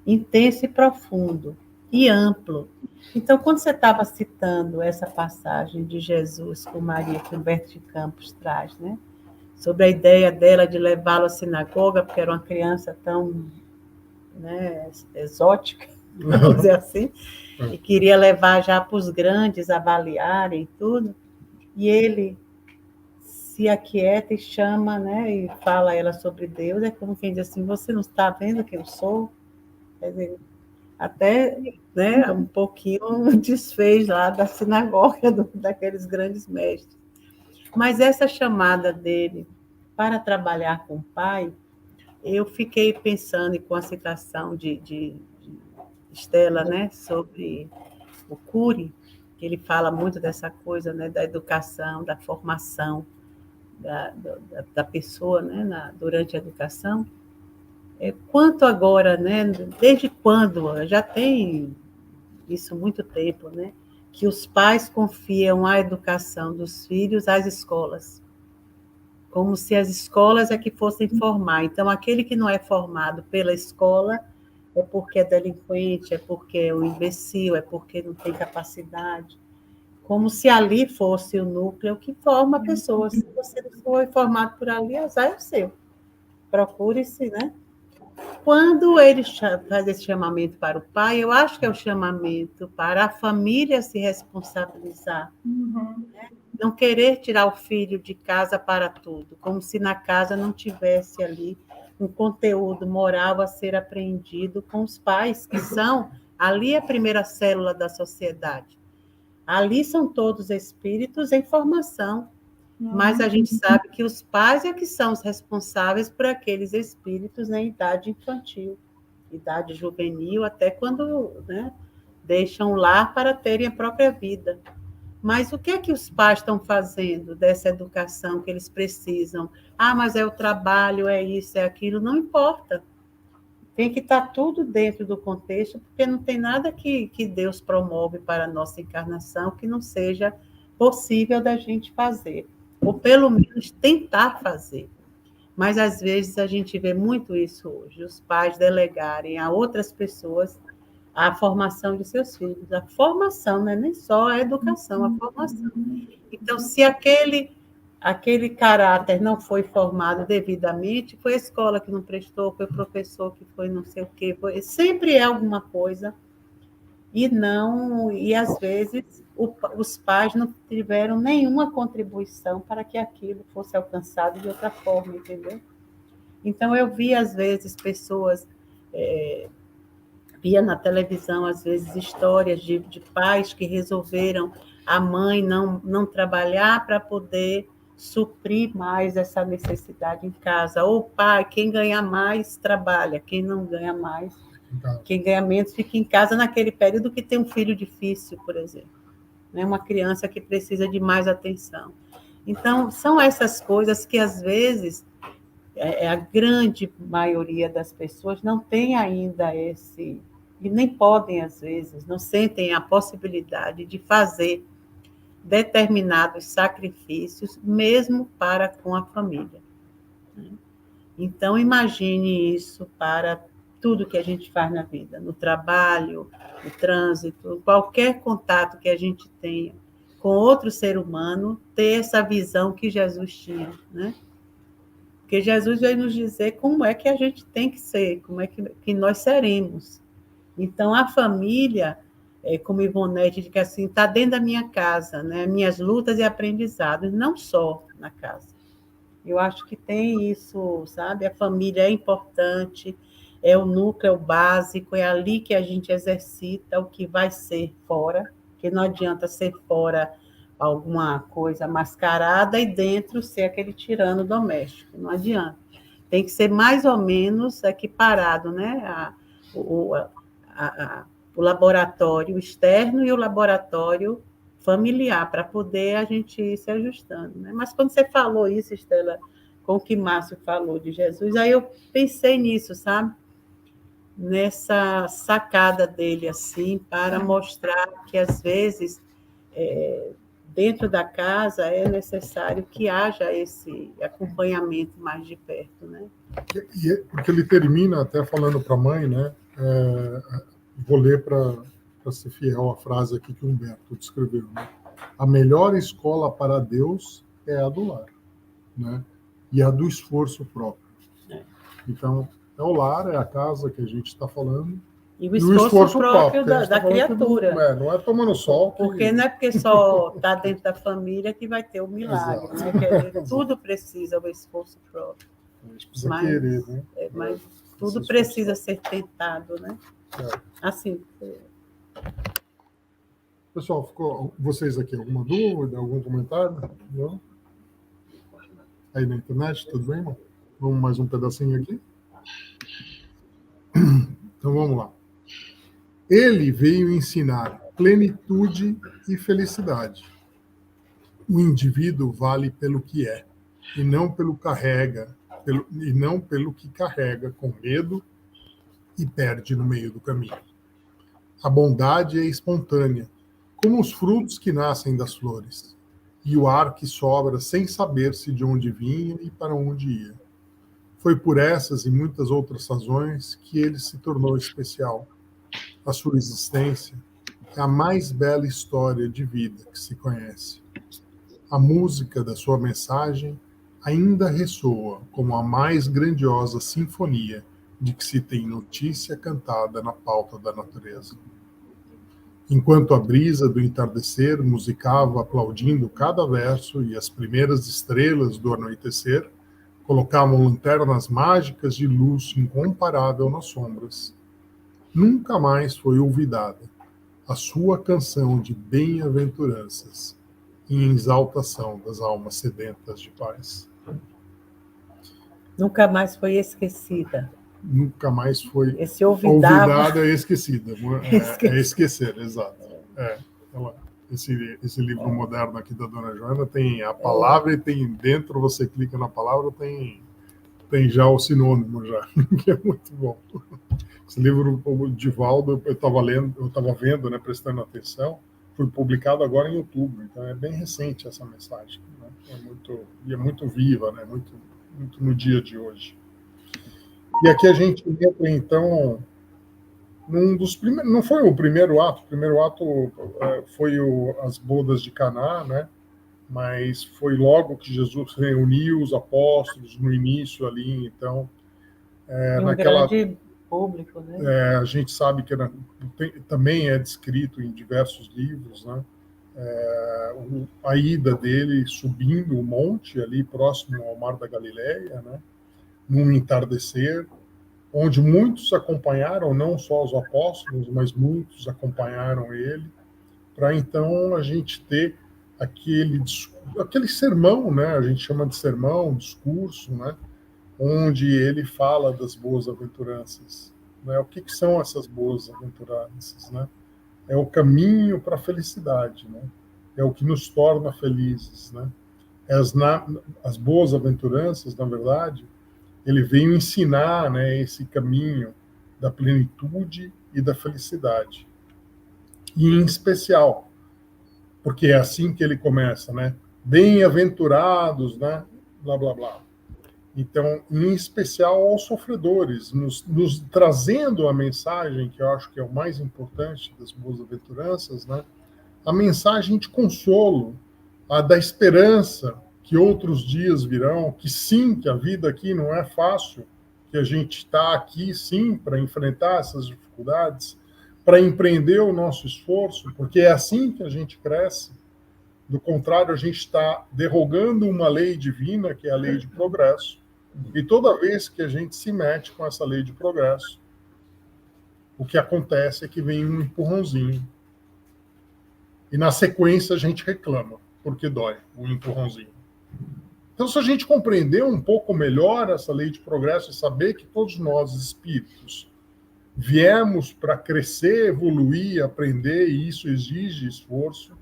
intenso e profundo, e amplo. Então, quando você estava citando essa passagem de Jesus com Maria, que Humberto de Campos traz, né, sobre a ideia dela de levá-lo à sinagoga, porque era uma criança tão, né, exótica, vamos dizer assim, e queria levar já para os grandes avaliarem tudo, e ele se aquieta e chama, né, e fala a ela sobre Deus, é como quem diz assim, você não está vendo quem eu sou? Quer dizer, até, né, um pouquinho desfez lá da sinagoga daqueles grandes mestres. Mas essa chamada dele para trabalhar com o pai, eu fiquei pensando, e com a citação de Estela, né, sobre o Cury, que ele fala muito dessa coisa, né, da educação, da formação da pessoa, né, durante a educação. Quanto agora, né, desde quando, já tem isso há muito tempo, né, que os pais confiam a educação dos filhos às escolas, como se as escolas é que fossem formar. Então, aquele que não é formado pela escola é porque é delinquente, é porque é um imbecil, é porque não tem capacidade. Como se ali fosse o núcleo que forma a pessoa. Se você não foi formado por ali, azar é o seu. Procure-se, né? Quando ele faz esse chamamento para o pai, eu acho que é o chamamento para a família se responsabilizar. Né? Não querer tirar o filho de casa para tudo, como se na casa não tivesse ali um conteúdo moral a ser aprendido com os pais, que são ali a primeira célula da sociedade. Ali são todos espíritos em formação, mas a gente sabe que os pais é que são os responsáveis por aqueles espíritos na idade infantil, idade juvenil, até quando, né, deixam o lar para terem a própria vida. Mas o que é que os pais estão fazendo dessa educação que eles precisam? Ah, mas é o trabalho, é isso, é aquilo, não importa. Tem que estar tudo dentro do contexto, porque não tem nada que Deus promove para a nossa encarnação que não seja possível da gente fazer, ou pelo menos tentar fazer. Mas, às vezes, a gente vê muito isso hoje, os pais delegarem a outras pessoas a formação de seus filhos. A formação, não é nem só a educação, a formação. Então, se aquele caráter não foi formado devidamente, foi a escola que não prestou, foi o professor que foi não sei o quê, sempre é alguma coisa, e às vezes os pais não tiveram nenhuma contribuição para que aquilo fosse alcançado de outra forma, entendeu? Então, eu vi, às vezes, pessoas, via na televisão, às vezes, histórias de pais que resolveram a mãe não trabalhar para poder suprir mais essa necessidade em casa. Ou o pai, quem ganha mais, trabalha, quem não ganha mais, quem ganha menos, fica em casa naquele período que tem um filho difícil, por exemplo, né? Uma criança que precisa de mais atenção. Então, são essas coisas que, às vezes, a grande maioria das pessoas não tem ainda esse, e nem podem, às vezes, não sentem a possibilidade de fazer determinados sacrifícios, mesmo para com a família. Então, imagine isso para tudo que a gente faz na vida, no trabalho, no trânsito, qualquer contato que a gente tenha com outro ser humano, ter essa visão que Jesus tinha, né? Porque Jesus veio nos dizer como é que a gente tem que ser, como é que nós seremos. Então, a família, como Ivonete diz, que assim, está dentro da minha casa, né? Minhas lutas e aprendizados, não só na casa. Eu acho que tem isso, sabe? A família é importante, é o núcleo básico, é ali que a gente exercita o que vai ser fora, porque não adianta ser fora alguma coisa mascarada e dentro ser aquele tirano doméstico, não adianta. Tem que ser mais ou menos equiparado, né? O laboratório externo e o laboratório familiar, para poder a gente ir se ajustando, né? Mas quando você falou isso, Estela, com o que Márcio falou de Jesus, aí eu pensei nisso, sabe? Nessa sacada dele, assim, para mostrar que, às vezes, dentro da casa é necessário que haja esse acompanhamento mais de perto, né? Porque ele termina até falando para a mãe, né? Vou ler para ser fiel à frase aqui que o Humberto descreveu, né? A melhor escola para Deus é a do lar, né? E a do esforço próprio. Então, é o lar, é a casa que a gente está falando. E o esforço próprio da criatura. Não é tomando sol. Porque não é porque só está dentro da família que vai ter o milagre, né? Tudo precisa do esforço próprio. A gente precisa querer, né? Mas tudo precisa ser tentado, né? Assim. Pessoal, ficou vocês aqui alguma dúvida, algum comentário? Não? Aí na internet, tudo bem, irmão? Vamos mais um pedacinho aqui? Então vamos lá. Ele veio ensinar plenitude e felicidade. O indivíduo vale pelo que é, e não pelo que carrega com medo e perde no meio do caminho. A bondade é espontânea, como os frutos que nascem das flores, e o ar que sobra sem saber-se de onde vinha e para onde ia. Foi por essas e muitas outras razões que ele se tornou especial. A sua existência é a mais bela história de vida que se conhece. A música da sua mensagem ainda ressoa como a mais grandiosa sinfonia de que se tem notícia cantada na pauta da natureza. Enquanto a brisa do entardecer musicava aplaudindo cada verso e as primeiras estrelas do anoitecer colocavam lanternas mágicas de luz incomparável nas sombras, nunca mais foi olvidada a sua canção de bem-aventuranças em exaltação das almas sedentas de paz. Nunca mais foi esquecida. Nunca mais foi olvidada e esquecida. É esquecer, exato. Esse livro moderno aqui da Dona Joana tem a palavra e tem dentro, você clica na palavra, tem já o sinônimo já, que é muito bom. Esse livro, o Divaldo, eu estava vendo, né, prestando atenção, foi publicado agora em outubro, então é bem recente essa mensagem, né? É muito viva, né? muito no dia de hoje. E aqui a gente entra, então, num dos primeiros... Não foi o primeiro ato foi as bodas de Caná, né? Mas foi logo que Jesus reuniu os apóstolos no início ali, então... grande público, né? A gente sabe que também é descrito em diversos livros, né? A ida dele subindo o monte ali próximo ao Mar da Galileia, né? Num entardecer, onde muitos acompanharam, não só os apóstolos, mas muitos acompanharam ele, para então a gente ter aquele sermão, né? A gente chama de sermão, discurso, né? Onde ele fala das boas-aventuranças, né? O que são essas boas-aventuranças, né? É o caminho para a felicidade, né? É o que nos torna felizes, né? As boas-aventuranças, na verdade, ele veio ensinar, né, esse caminho da plenitude e da felicidade. E em especial, porque é assim que ele começa, né? Bem-aventurados, né? Blá, blá, blá. Então, em especial aos sofredores, nos trazendo a mensagem, que eu acho que é o mais importante das boas-aventuranças, né? A mensagem de consolo, a da esperança, que outros dias virão, que sim, que a vida aqui não é fácil, que a gente está aqui, sim, para enfrentar essas dificuldades, para empreender o nosso esforço, porque é assim que a gente cresce. Do contrário, a gente está derrogando uma lei divina, que é a lei de progresso, e toda vez que a gente se mete com essa lei de progresso, o que acontece é que vem um empurrãozinho. E na sequência a gente reclama, porque dói o empurrãozinho. Então, se a gente compreender um pouco melhor essa lei de progresso e saber que todos nós, espíritos, viemos para crescer, evoluir, aprender, e isso exige esforço,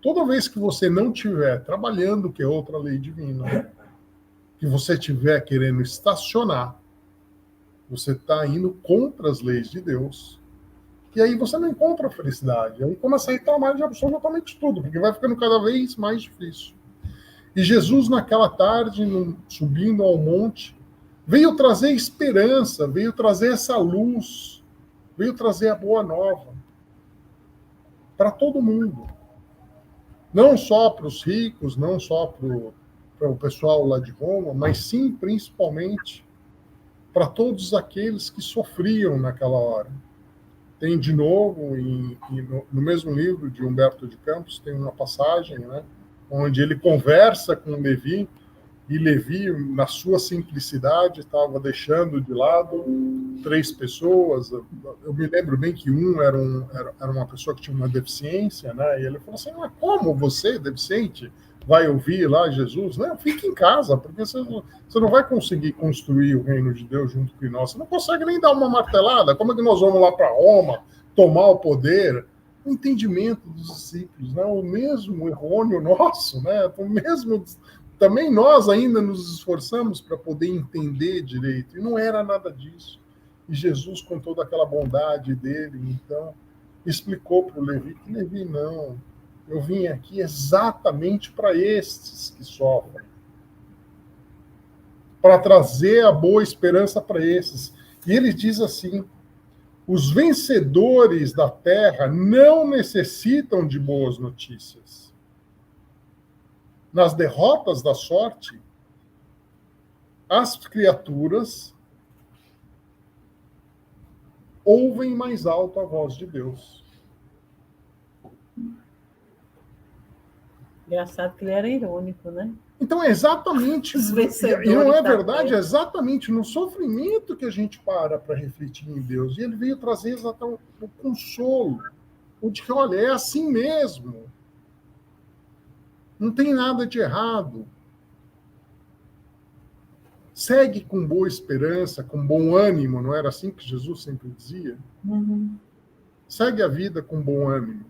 toda vez que você não estiver trabalhando, que é outra lei divina, que você estiver querendo estacionar, você está indo contra as leis de Deus. E aí você não encontra a felicidade. Aí começa a reclamar de absolutamente tudo, porque vai ficando cada vez mais difícil. E Jesus, naquela tarde, subindo ao monte, veio trazer esperança, veio trazer essa luz, veio trazer a boa nova para todo mundo. Não só para os ricos, não só para o pessoal lá de Roma, mas sim, principalmente, para todos aqueles que sofriam naquela hora. Tem, de novo, no mesmo livro de Humberto de Campos, tem uma passagem, né, onde ele conversa com Levi, e Levi, na sua simplicidade, estava deixando de lado 3 pessoas. Eu me lembro bem que era uma pessoa que tinha uma deficiência, né? E ele falou assim, mas como você, deficiente, vai ouvir lá Jesus? Não, fique em casa, porque você não vai conseguir construir o reino de Deus junto com nós. Você não consegue nem dar uma martelada. Como é que nós vamos lá para Roma tomar o poder? O entendimento dos discípulos, né? O mesmo errôneo nosso, né? O mesmo... Também nós ainda nos esforçamos para poder entender direito, e não era nada disso. E Jesus, com toda aquela bondade dele, então, explicou para o Levi que, Levi, não, eu vim aqui exatamente para estes que sofrem, para trazer a boa esperança para esses. E ele diz assim, os vencedores da terra não necessitam de boas notícias. Nas derrotas da sorte, as criaturas ouvem mais alto a voz de Deus. Engraçado que ele era irônico, né? Então, é exatamente... E não é verdade? É exatamente no sofrimento que a gente para refletir em Deus. E ele veio trazer exatamente o consolo. O de que, olha, é assim mesmo. Não tem nada de errado. Segue com boa esperança, com bom ânimo, não era assim que Jesus sempre dizia? Uhum. Segue a vida com bom ânimo.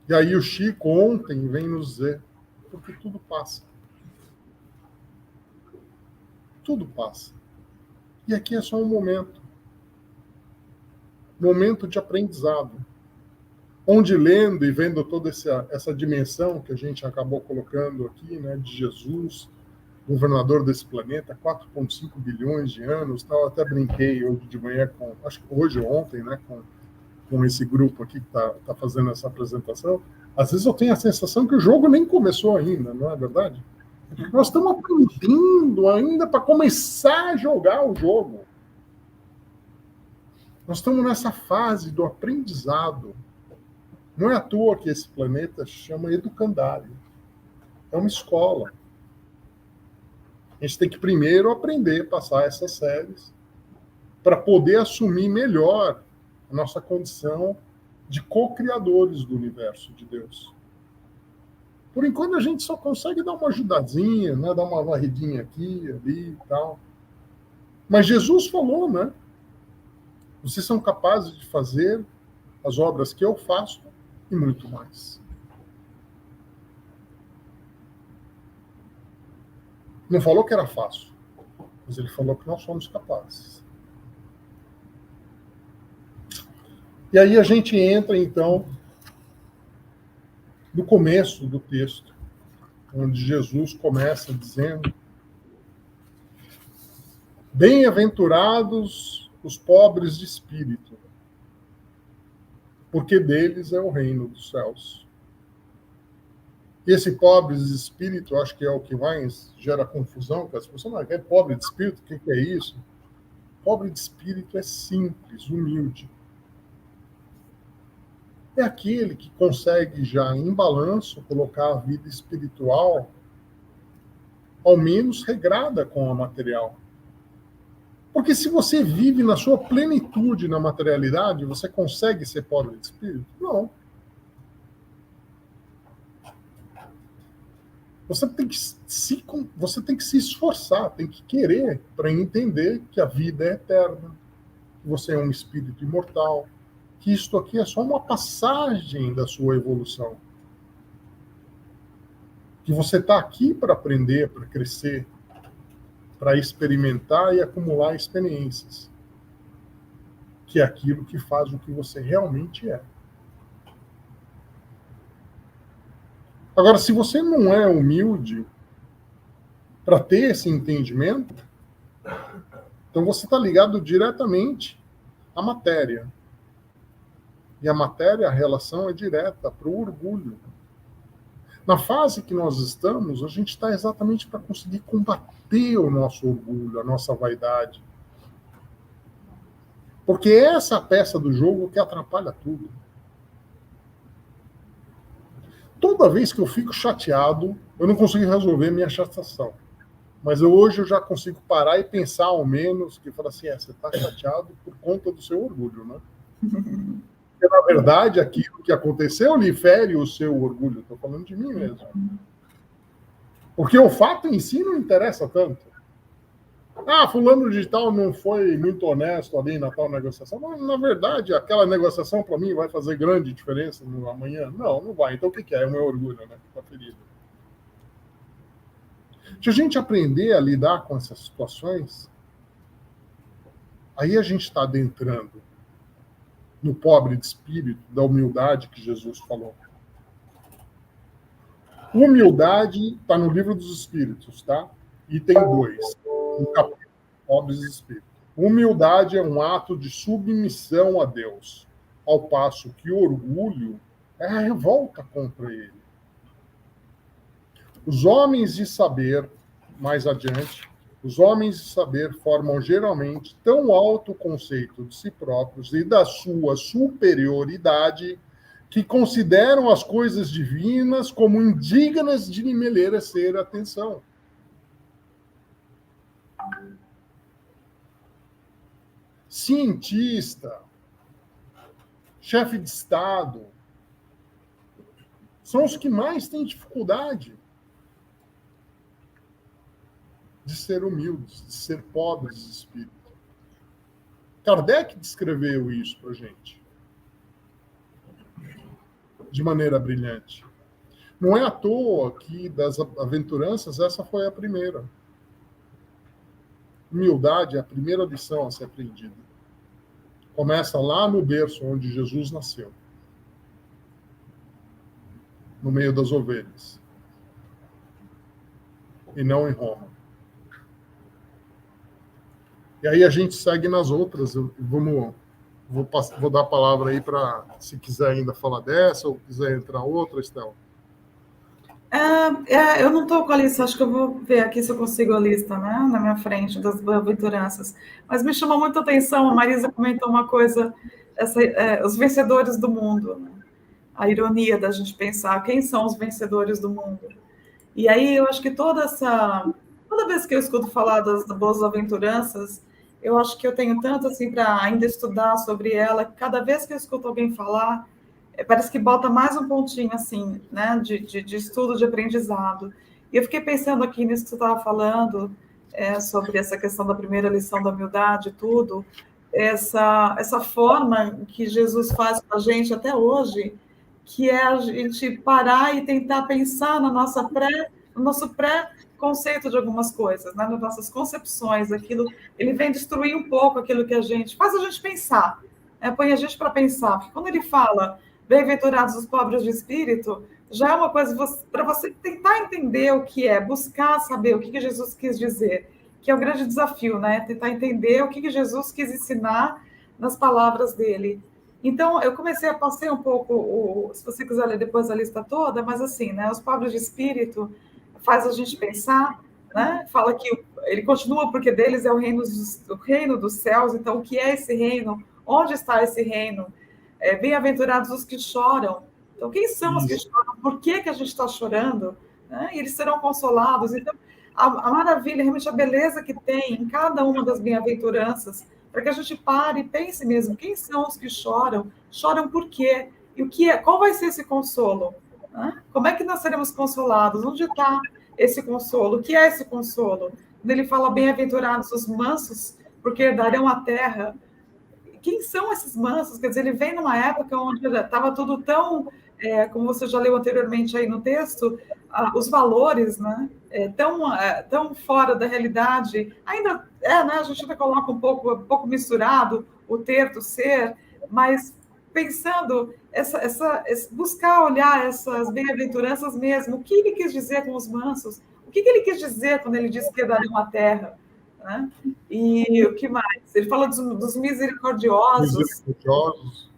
E aí o Chico ontem vem nos dizer, porque tudo passa. Tudo passa. E aqui é só um momento. Momento de aprendizado. Onde lendo e vendo toda essa dimensão que a gente acabou colocando aqui, né, de Jesus, governador desse planeta, 4,5 bilhões de anos, tal. Até brinquei hoje de manhã acho que hoje ou ontem, né, com esse grupo aqui que tá fazendo essa apresentação. Às vezes eu tenho a sensação que o jogo nem começou ainda, não é verdade? Nós estamos aprendendo ainda para começar a jogar o jogo. Nós estamos nessa fase do aprendizado. Não é à toa que esse planeta se chama educandário. É uma escola. A gente tem que primeiro aprender a passar essas séries para poder assumir melhor a nossa condição de co-criadores do universo de Deus. Por enquanto, a gente só consegue dar uma ajudadinha, né? Dar uma varridinha aqui, ali e tal. Mas Jesus falou, né? Vocês são capazes de fazer as obras que eu faço e muito mais. Não falou que era fácil, mas ele falou que nós somos capazes. E aí a gente entra, então, no começo do texto, onde Jesus começa dizendo: bem-aventurados os pobres de espírito, porque deles é o reino dos céus. E esse pobres de espírito, acho que é o que mais gera confusão, que as pessoas não é pobre de espírito, o que é isso? Pobre de espírito é simples, humilde. É aquele que consegue já em balanço colocar a vida espiritual ao menos regrada com a material. Porque se você vive na sua plenitude na materialidade, você consegue ser pobre de espírito? Não. Você tem que se esforçar, tem que querer para entender que a vida é eterna, que você é um espírito imortal, que isto aqui é só uma passagem da sua evolução. Que você está aqui para aprender, para crescer, para experimentar e acumular experiências. Que é aquilo que faz o que você realmente é. Agora, se você não é humilde para ter esse entendimento, então você está ligado diretamente à matéria. E a matéria, a relação é direta para o orgulho. Na fase que nós estamos, a gente está exatamente para conseguir combater o nosso orgulho, a nossa vaidade. Porque essa é a peça do jogo que atrapalha tudo. Toda vez que eu fico chateado, eu não consigo resolver minha chateação. Mas hoje eu já consigo parar e pensar ao menos, que fala assim, você está chateado por conta do seu orgulho, né? Porque, na verdade, aquilo que aconteceu lhe fere o seu orgulho. Estou falando de mim mesmo. Porque o fato em si não interessa tanto. Fulano de tal não foi muito honesto ali na tal negociação. Mas, na verdade, aquela negociação, para mim, vai fazer grande diferença no amanhã? Não vai. Então, o que é? É o meu orgulho, né? Que está ferido. Se a gente aprender a lidar com essas situações, aí a gente está adentrando no pobre de espírito, da humildade que Jesus falou. Humildade está no livro dos Espíritos, tá? Item 2, no capítulo Pobres de Espírito. Humildade é um ato de submissão a Deus, ao passo que orgulho é a revolta contra ele. Os homens de saber, mais adiante, os homens de saber formam geralmente tão alto conceito de si próprios e da sua superioridade que consideram as coisas divinas como indignas de merecer atenção. Cientista, chefe de Estado, são os que mais têm dificuldade de ser humildes, de ser pobres de espírito. Kardec descreveu isso para a gente de maneira brilhante. Não é à toa que das aventuranças essa foi a primeira. Humildade é a primeira lição a ser aprendida. Começa lá no berço onde Jesus nasceu, no meio das ovelhas, e não em Roma. E aí a gente segue nas outras. Vou dar a palavra aí para, se quiser ainda falar dessa, ou quiser entrar outra, Estela. Eu não estou com a lista, acho que eu vou ver aqui se eu consigo a lista, né, na minha frente, das bem-aventuranças. Mas me chamou muita atenção, a Marisa comentou uma coisa, os vencedores do mundo, né? A ironia da gente pensar quem são os vencedores do mundo. E aí eu acho que toda vez que eu escuto falar das boas-aventuranças, eu acho que eu tenho tanto assim para ainda estudar sobre ela, que cada vez que eu escuto alguém falar, parece que bota mais um pontinho assim, né, de estudo, de aprendizado. E eu fiquei pensando aqui nisso que você estava falando, sobre essa questão da primeira lição da humildade, tudo, essa forma que Jesus faz com a gente até hoje, que é a gente parar e tentar pensar no nosso pré-conceito de algumas coisas, né, nas nossas concepções, ele vem destruir um pouco aquilo que faz a gente pensar, põe a gente para pensar, porque quando ele fala bem-aventurados os pobres de espírito, já é uma coisa para você tentar entender o que é, buscar saber o que Jesus quis dizer, que é o grande desafio, né? Tentar entender o que Jesus quis ensinar nas palavras dele. Então, eu passei um pouco, se você quiser ler depois a lista toda, mas assim, né? Os pobres de espírito faz a gente pensar, né? Fala que ele continua porque deles é o reino dos céus, então o que é esse reino? Onde está esse reino? Bem-aventurados os que choram. Então, quem são os que choram? Por que a gente está chorando? Né? E eles serão consolados. Então, a maravilha, realmente a beleza que tem em cada uma das bem-aventuranças, para que a gente pare e pense mesmo, quem são os que choram? Choram por quê? E qual vai ser esse consolo? Né? Como é que nós seremos consolados? Onde está esse consolo? O que é esse consolo? Quando ele fala bem-aventurados os mansos, porque herdarão a terra. Quem são esses mansos? Quer dizer, ele vem numa época onde estava tudo tão, como você já leu anteriormente aí no texto, os valores, né, tão fora da realidade. Ainda né, a gente ainda coloca um pouco misturado o ter do ser, mas pensando, buscar olhar essas bem-aventuranças mesmo, o que ele quis dizer com os mansos? O que ele quis dizer quando ele disse que herdarão a terra? Né? E o que mais? Ele fala dos misericordiosos.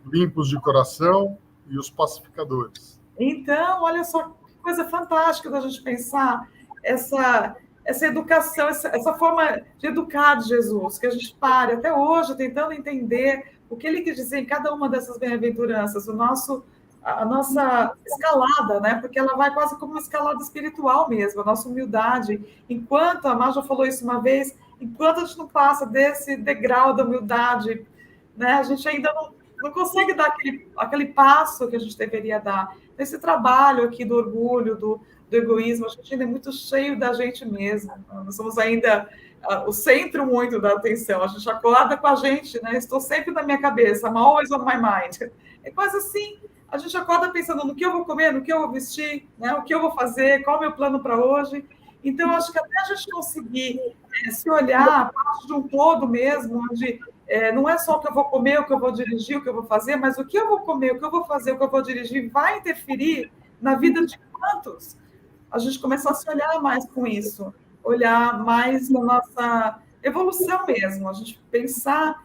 Limpos de coração e os pacificadores. Então, olha só que coisa fantástica da gente pensar essa educação, essa forma de educar de Jesus, que a gente pare até hoje tentando entender o que ele quis dizer em cada uma dessas bem-aventuranças, a nossa escalada, né? Porque ela vai quase como uma escalada espiritual mesmo, a nossa humildade. Enquanto, a Mar já falou isso uma vez, enquanto a gente não passa desse degrau da humildade, né? A gente ainda não consegue dar aquele passo que a gente deveria dar. Esse trabalho aqui do orgulho, do egoísmo, a gente ainda é muito cheio da gente mesmo. Nós somos ainda o centro muito da atenção. A gente acorda com a gente, né? Estou sempre na minha cabeça, I'm always on my mind. É quase assim. A gente acorda pensando no que eu vou comer, no que eu vou vestir, né? O que eu vou fazer, qual é o meu plano para hoje. Então, acho que até a gente conseguir se olhar parte de um todo mesmo, onde não é só o que eu vou comer, o que eu vou dirigir, o que eu vou fazer, mas o que eu vou comer, o que eu vou fazer, o que eu vou dirigir vai interferir na vida de quantos? A gente começar a se olhar mais com isso, olhar mais na nossa evolução mesmo, a gente pensar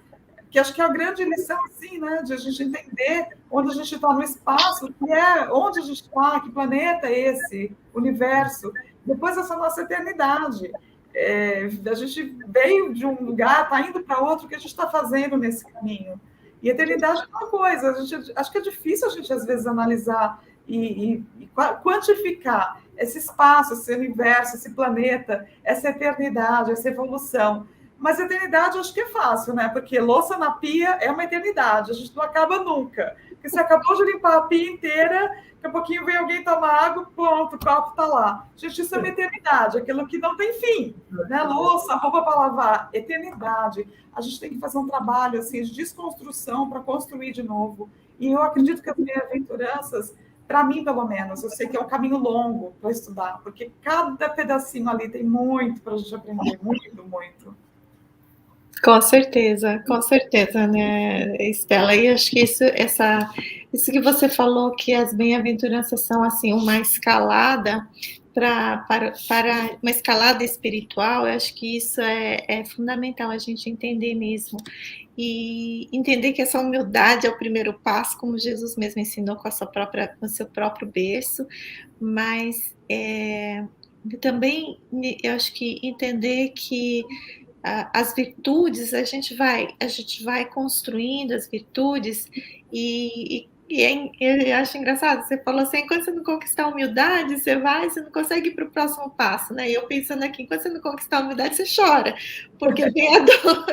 que acho que é a grande lição, assim, né, de a gente entender onde a gente está no espaço, que é onde a gente está, que planeta é esse, universo, depois essa nossa eternidade. A gente veio de um lugar, está indo para outro, o que a gente está fazendo nesse caminho? E eternidade é uma coisa, acho que é difícil a gente, às vezes, analisar e quantificar esse espaço, esse universo, esse planeta, essa eternidade, essa evolução. Mas a eternidade eu acho que é fácil, né? Porque louça na pia é uma eternidade, a gente não acaba nunca. Porque você acabou de limpar a pia inteira, daqui a pouquinho vem alguém tomar água, pronto, o copo está lá. Gente, isso é uma eternidade, aquilo que não tem fim. Né? Louça, roupa para lavar, eternidade. A gente tem que fazer um trabalho assim, de desconstrução para construir de novo. E eu acredito que as bem-aventuranças, para mim, pelo menos, eu sei que é um caminho longo para estudar, porque cada pedacinho ali tem muito para a gente aprender, muito, muito. Com certeza, né, Estela? E acho que isso que você falou, que as bem-aventuranças são assim uma escalada, para uma escalada espiritual, eu acho que isso é fundamental a gente entender mesmo. E entender que essa humildade é o primeiro passo, como Jesus mesmo ensinou com o seu próprio berço, mas também eu acho que entender que as virtudes, a gente vai construindo as virtudes eu acho engraçado, você falou assim, enquanto você não conquistar a humildade, você não consegue ir para o próximo passo, né? E eu pensando aqui, enquanto você não conquistar a humildade, você chora, porque vem a dor,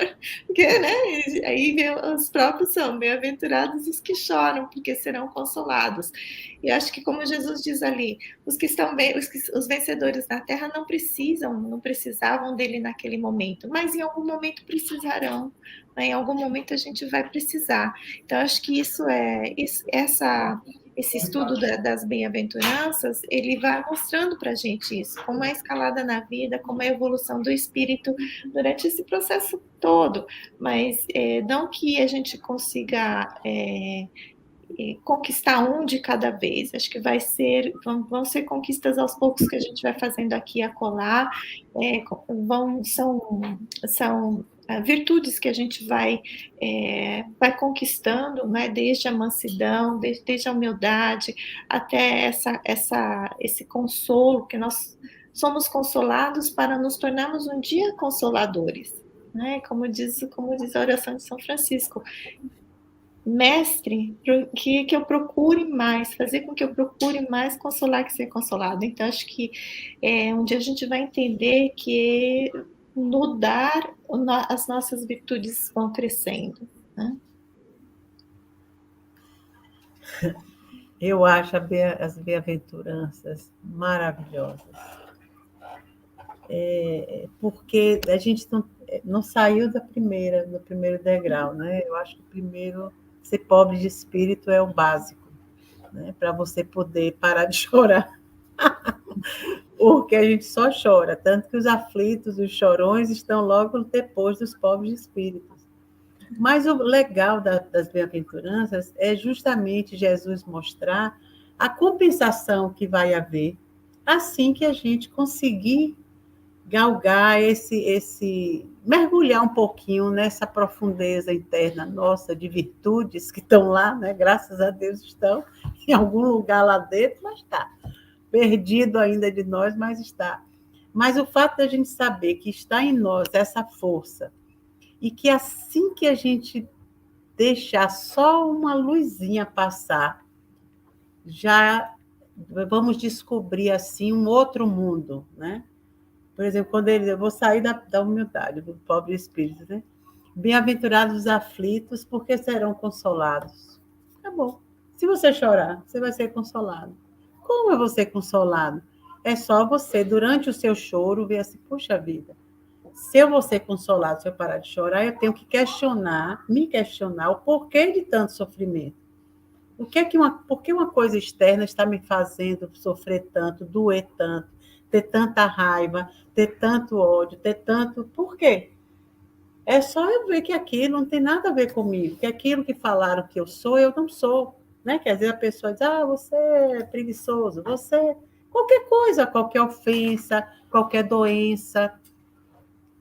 porque, né? Aí os próprios são bem-aventurados os que choram, porque serão consolados. E eu acho que, como Jesus diz ali, os vencedores na terra não precisavam dele naquele momento, mas em algum momento precisarão, né? Em algum momento a gente vai precisar. Então, acho que esse estudo das bem-aventuranças, ele vai mostrando para a gente isso, como é a escalada na vida, como é a evolução do espírito durante esse processo todo, mas não que a gente consiga conquistar um de cada vez. Acho que vão ser conquistas aos poucos que a gente vai fazendo aqui e acolá. São virtudes que a gente vai conquistando, né? Desde a mansidão, desde a humildade, até esse consolo, que nós somos consolados para nos tornarmos um dia consoladores, né? Como diz a oração de São Francisco. Mestre, que eu procure mais, fazer com que eu procure mais consolar que ser consolado. Então, acho que um dia a gente vai entender que no dar, as nossas virtudes vão crescendo, né? Eu acho as bem-aventuranças maravilhosas. Porque a gente não saiu do primeiro degrau, né? Eu acho que primeiro ser pobre de espírito é o básico, né? Para você poder parar de chorar. Porque a gente só chora, tanto que os aflitos, os chorões estão logo depois dos pobres de espíritos. Mas o legal das bem-aventuranças é justamente Jesus mostrar a compensação que vai haver assim que a gente conseguir galgar mergulhar um pouquinho nessa profundeza interna nossa de virtudes que estão lá, né? Graças a Deus estão em algum lugar lá dentro, mas está perdido ainda de nós, mas está. Mas o fato de a gente saber que está em nós essa força e que assim que a gente deixar só uma luzinha passar, já vamos descobrir assim um outro mundo, né? Por exemplo, quando eu vou sair da humildade, do pobre espírito, né? Bem-aventurados os aflitos, porque serão consolados. Tá bom. Se você chorar, você vai ser consolado. Como eu vou ser consolado? É só você, durante o seu choro, ver assim, puxa vida, se eu vou ser consolado, se eu parar de chorar, eu tenho que me questionar o porquê de tanto sofrimento. Por que uma coisa externa está me fazendo sofrer tanto, doer tanto, ter tanta raiva, ter tanto ódio, ter tanto... Por quê? É só eu ver que aquilo não tem nada a ver comigo, que aquilo que falaram que eu não sou. Né? Que às vezes a pessoa diz, você é preguiçoso, você... Qualquer coisa, qualquer ofensa, qualquer doença,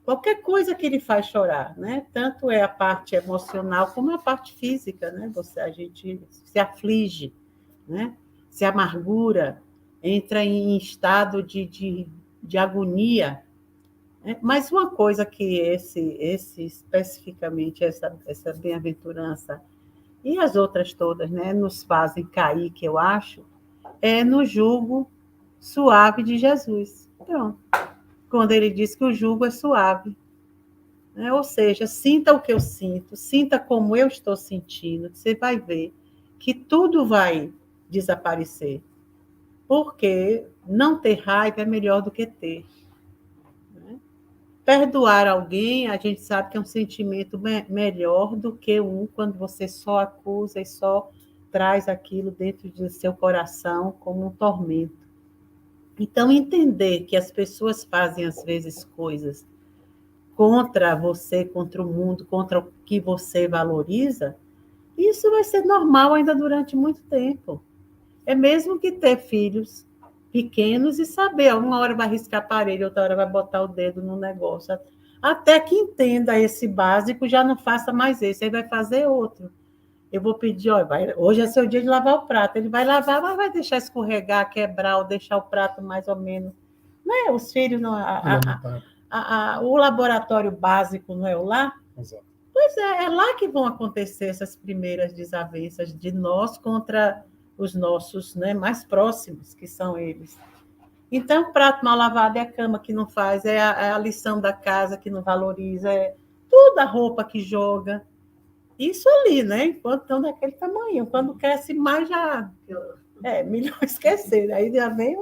qualquer coisa que lhe faz chorar, né? Tanto é a parte emocional como a parte física, né? A gente se aflige, né? Se amargura, entra em estado de agonia. Né? Mas uma coisa que especificamente, essa bem-aventurança e as outras todas, né, nos fazem cair, que eu acho, é no jugo suave de Jesus. Pronto. Quando ele diz que o jugo é suave. Né? Ou seja, sinta o que eu sinto, sinta como eu estou sentindo, você vai ver que tudo vai desaparecer. Porque não ter raiva é melhor do que ter. Né? Perdoar alguém, a gente sabe que é um sentimento melhor do que quando você só acusa e só traz aquilo dentro do seu coração como um tormento. Então, entender que as pessoas fazem, às vezes, coisas contra você, contra o mundo, contra o que você valoriza, isso vai ser normal ainda durante muito tempo. É mesmo que ter filhos, pequenos e saber, uma hora vai riscar a parede, outra hora vai botar o dedo no negócio. Até que entenda esse básico, já não faça mais esse, aí vai fazer outro. Eu vou pedir, ó, hoje é seu dia de lavar o prato. Ele vai lavar, mas vai deixar escorregar, quebrar, ou deixar o prato mais ou menos. Não é? Os filhos, não, o laboratório básico não é o lar? Exato. Pois é lá que vão acontecer essas primeiras desavenças de nós contra os nossos, né, mais próximos, que são eles. Então, o prato mal lavado é a cama que não faz, é a lição da casa que não valoriza, é tudo a roupa que joga. Isso ali, né? Enquanto estão daquele tamanho. Quando cresce mais, já melhor esquecer. Aí já vem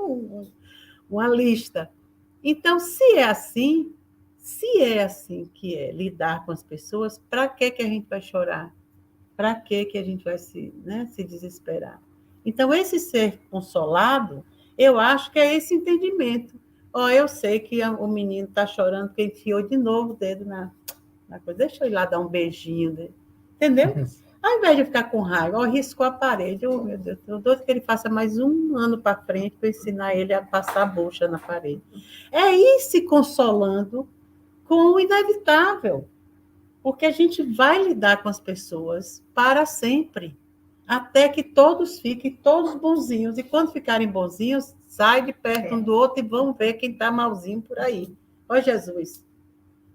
uma lista. Então, se é assim que é lidar com as pessoas, para que a gente vai chorar? Para que a gente vai se desesperar? Então, esse ser consolado, eu acho que é esse entendimento. Eu sei que o menino está chorando porque enfiou de novo o dedo na coisa. Deixa eu ir lá dar um beijinho dele. Entendeu? Ao invés de ficar com raiva, riscou a parede. Meu Deus, eu dou que ele faça mais um ano para frente para ensinar ele a passar a bucha na parede. É ir se consolando com o inevitável. Porque a gente vai lidar com as pessoas para sempre. Até que todos fiquem todos bonzinhos. E quando ficarem bonzinhos, sai de perto um do outro e vão ver quem está malzinho por aí. Ó Jesus.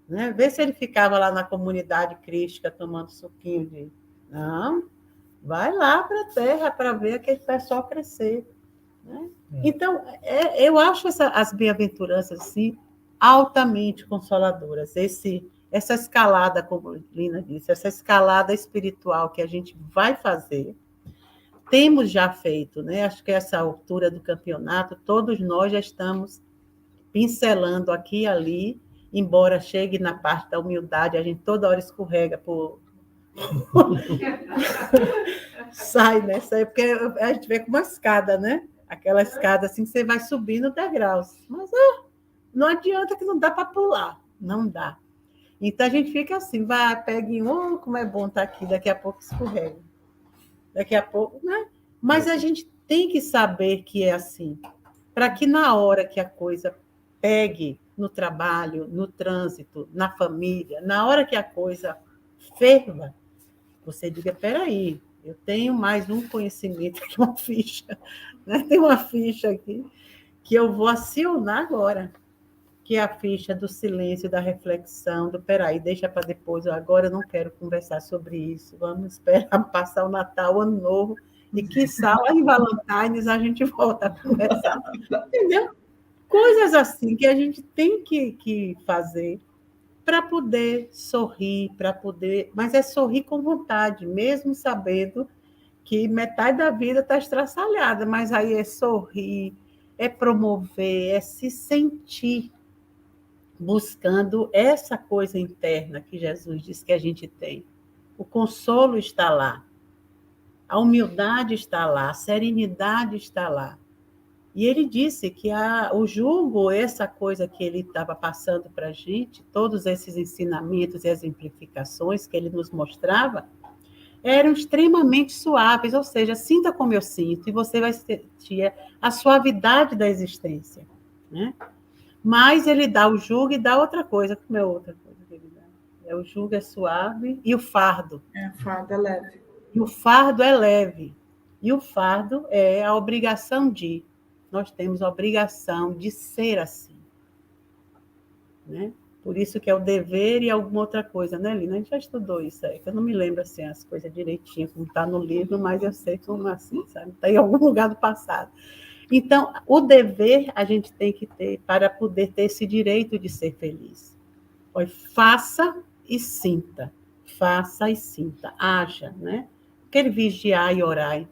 Né? Vê se ele ficava lá na comunidade crística tomando suquinho de... Não, vai lá para a terra para ver aquele pessoal crescer. Né? Então, eu acho as bem-aventuranças assim, altamente consoladoras. Essa escalada, como Lina disse, essa escalada espiritual que a gente vai fazer, temos já feito, né? Acho que essa altura do campeonato, todos nós já estamos pincelando aqui e ali, embora chegue na parte da humildade, a gente toda hora escorrega por... sai, né? Sai, porque a gente vê com uma escada, né? Aquela escada assim que você vai subindo degraus. Mas não adianta que não dá para pular. Não dá. Então a gente fica assim, vai, pega em como é bom estar aqui, daqui a pouco escorrega. Daqui a pouco, né? Mas a gente tem que saber que é assim, para que na hora que a coisa pegue no trabalho, no trânsito, na família, na hora que a coisa ferva, você diga, peraí, eu tenho mais um conhecimento aqui, uma ficha, né? Tem uma ficha aqui que eu vou acionar agora, que é a ficha do silêncio, da reflexão, do peraí, deixa para depois, agora eu não quero conversar sobre isso, vamos esperar passar o Natal, o Ano Novo, e quiçá lá em Valentine's a gente volta a conversar, entendeu? Coisas assim que a gente tem que fazer para poder sorrir, mas é sorrir com vontade, mesmo sabendo que metade da vida está estraçalhada, mas aí é sorrir, é promover, é se sentir buscando essa coisa interna que Jesus diz que a gente tem. O consolo está lá, a humildade está lá, a serenidade está lá. E ele disse que o jugo, essa coisa que ele estava passando para a gente, todos esses ensinamentos e exemplificações que ele nos mostrava, eram extremamente suaves, ou seja, sinta como eu sinto, e você vai sentir a suavidade da existência. Né? Mas ele dá o jugo e dá outra coisa. Como é outra coisa que ele dá? O jugo é suave e o fardo. O fardo é leve. E o fardo é leve. E o fardo é a obrigação de... Nós temos a obrigação de ser assim. Né? Por isso que é o dever e alguma outra coisa, né, Lina? A gente já estudou isso aí, que eu não me lembro assim, as coisas direitinho, como está no livro, mas eu sei como assim, sabe? Está em algum lugar do passado. Então, o dever a gente tem que ter para poder ter esse direito de ser feliz. Olha, faça e sinta. Faça e sinta. Haja, né? Aquele vigiar e orar.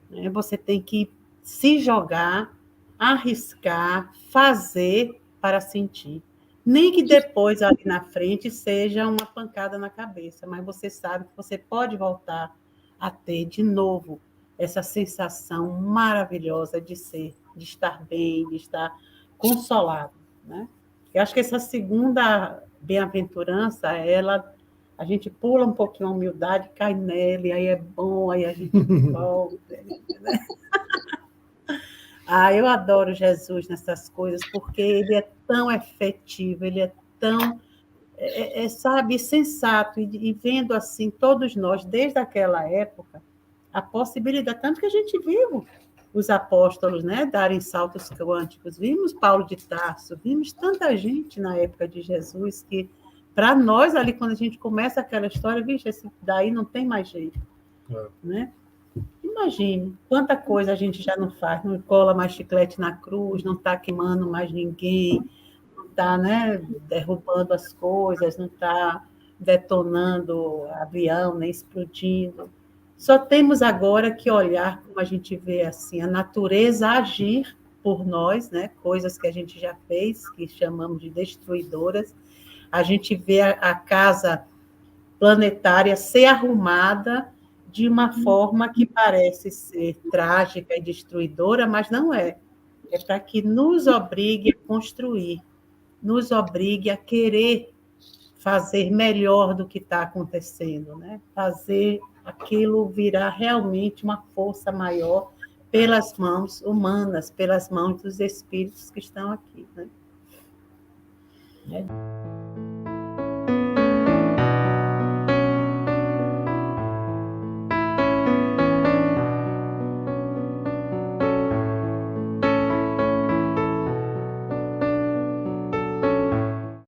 Né? Você tem que se jogar, arriscar, fazer para sentir. Nem que depois, ali na frente, seja uma pancada na cabeça, mas você sabe que você pode voltar a ter de novo essa sensação maravilhosa de ser, de estar bem, de estar consolado. Né? Eu acho que essa segunda bem-aventurança, a gente pula um pouquinho a humildade, cai nela, e aí é bom, aí a gente volta. Né? Eu adoro Jesus nessas coisas, porque ele é tão efetivo, ele é tão, sabe, sensato, e vendo assim, todos nós, desde aquela época, a possibilidade, tanto que a gente viu os apóstolos, né, darem saltos quânticos, vimos Paulo de Tarso, vimos tanta gente na época de Jesus que, para nós, ali, quando a gente começa aquela história, vixe, esse daí não tem mais jeito, né? Imagine quanta coisa a gente já não faz, não cola mais chiclete na cruz, não está queimando mais ninguém, não está, né, derrubando as coisas, não está detonando avião, nem explodindo. Só temos agora que olhar como a gente vê assim, a natureza agir por nós, né, coisas que a gente já fez, que chamamos de destruidoras. A gente vê a casa planetária ser arrumada de uma forma que parece ser trágica e destruidora, mas não é. É para que nos obrigue a construir, nos obrigue a querer fazer melhor do que está acontecendo, né? Fazer aquilo virar realmente uma força maior pelas mãos humanas, pelas mãos dos espíritos que estão aqui, né?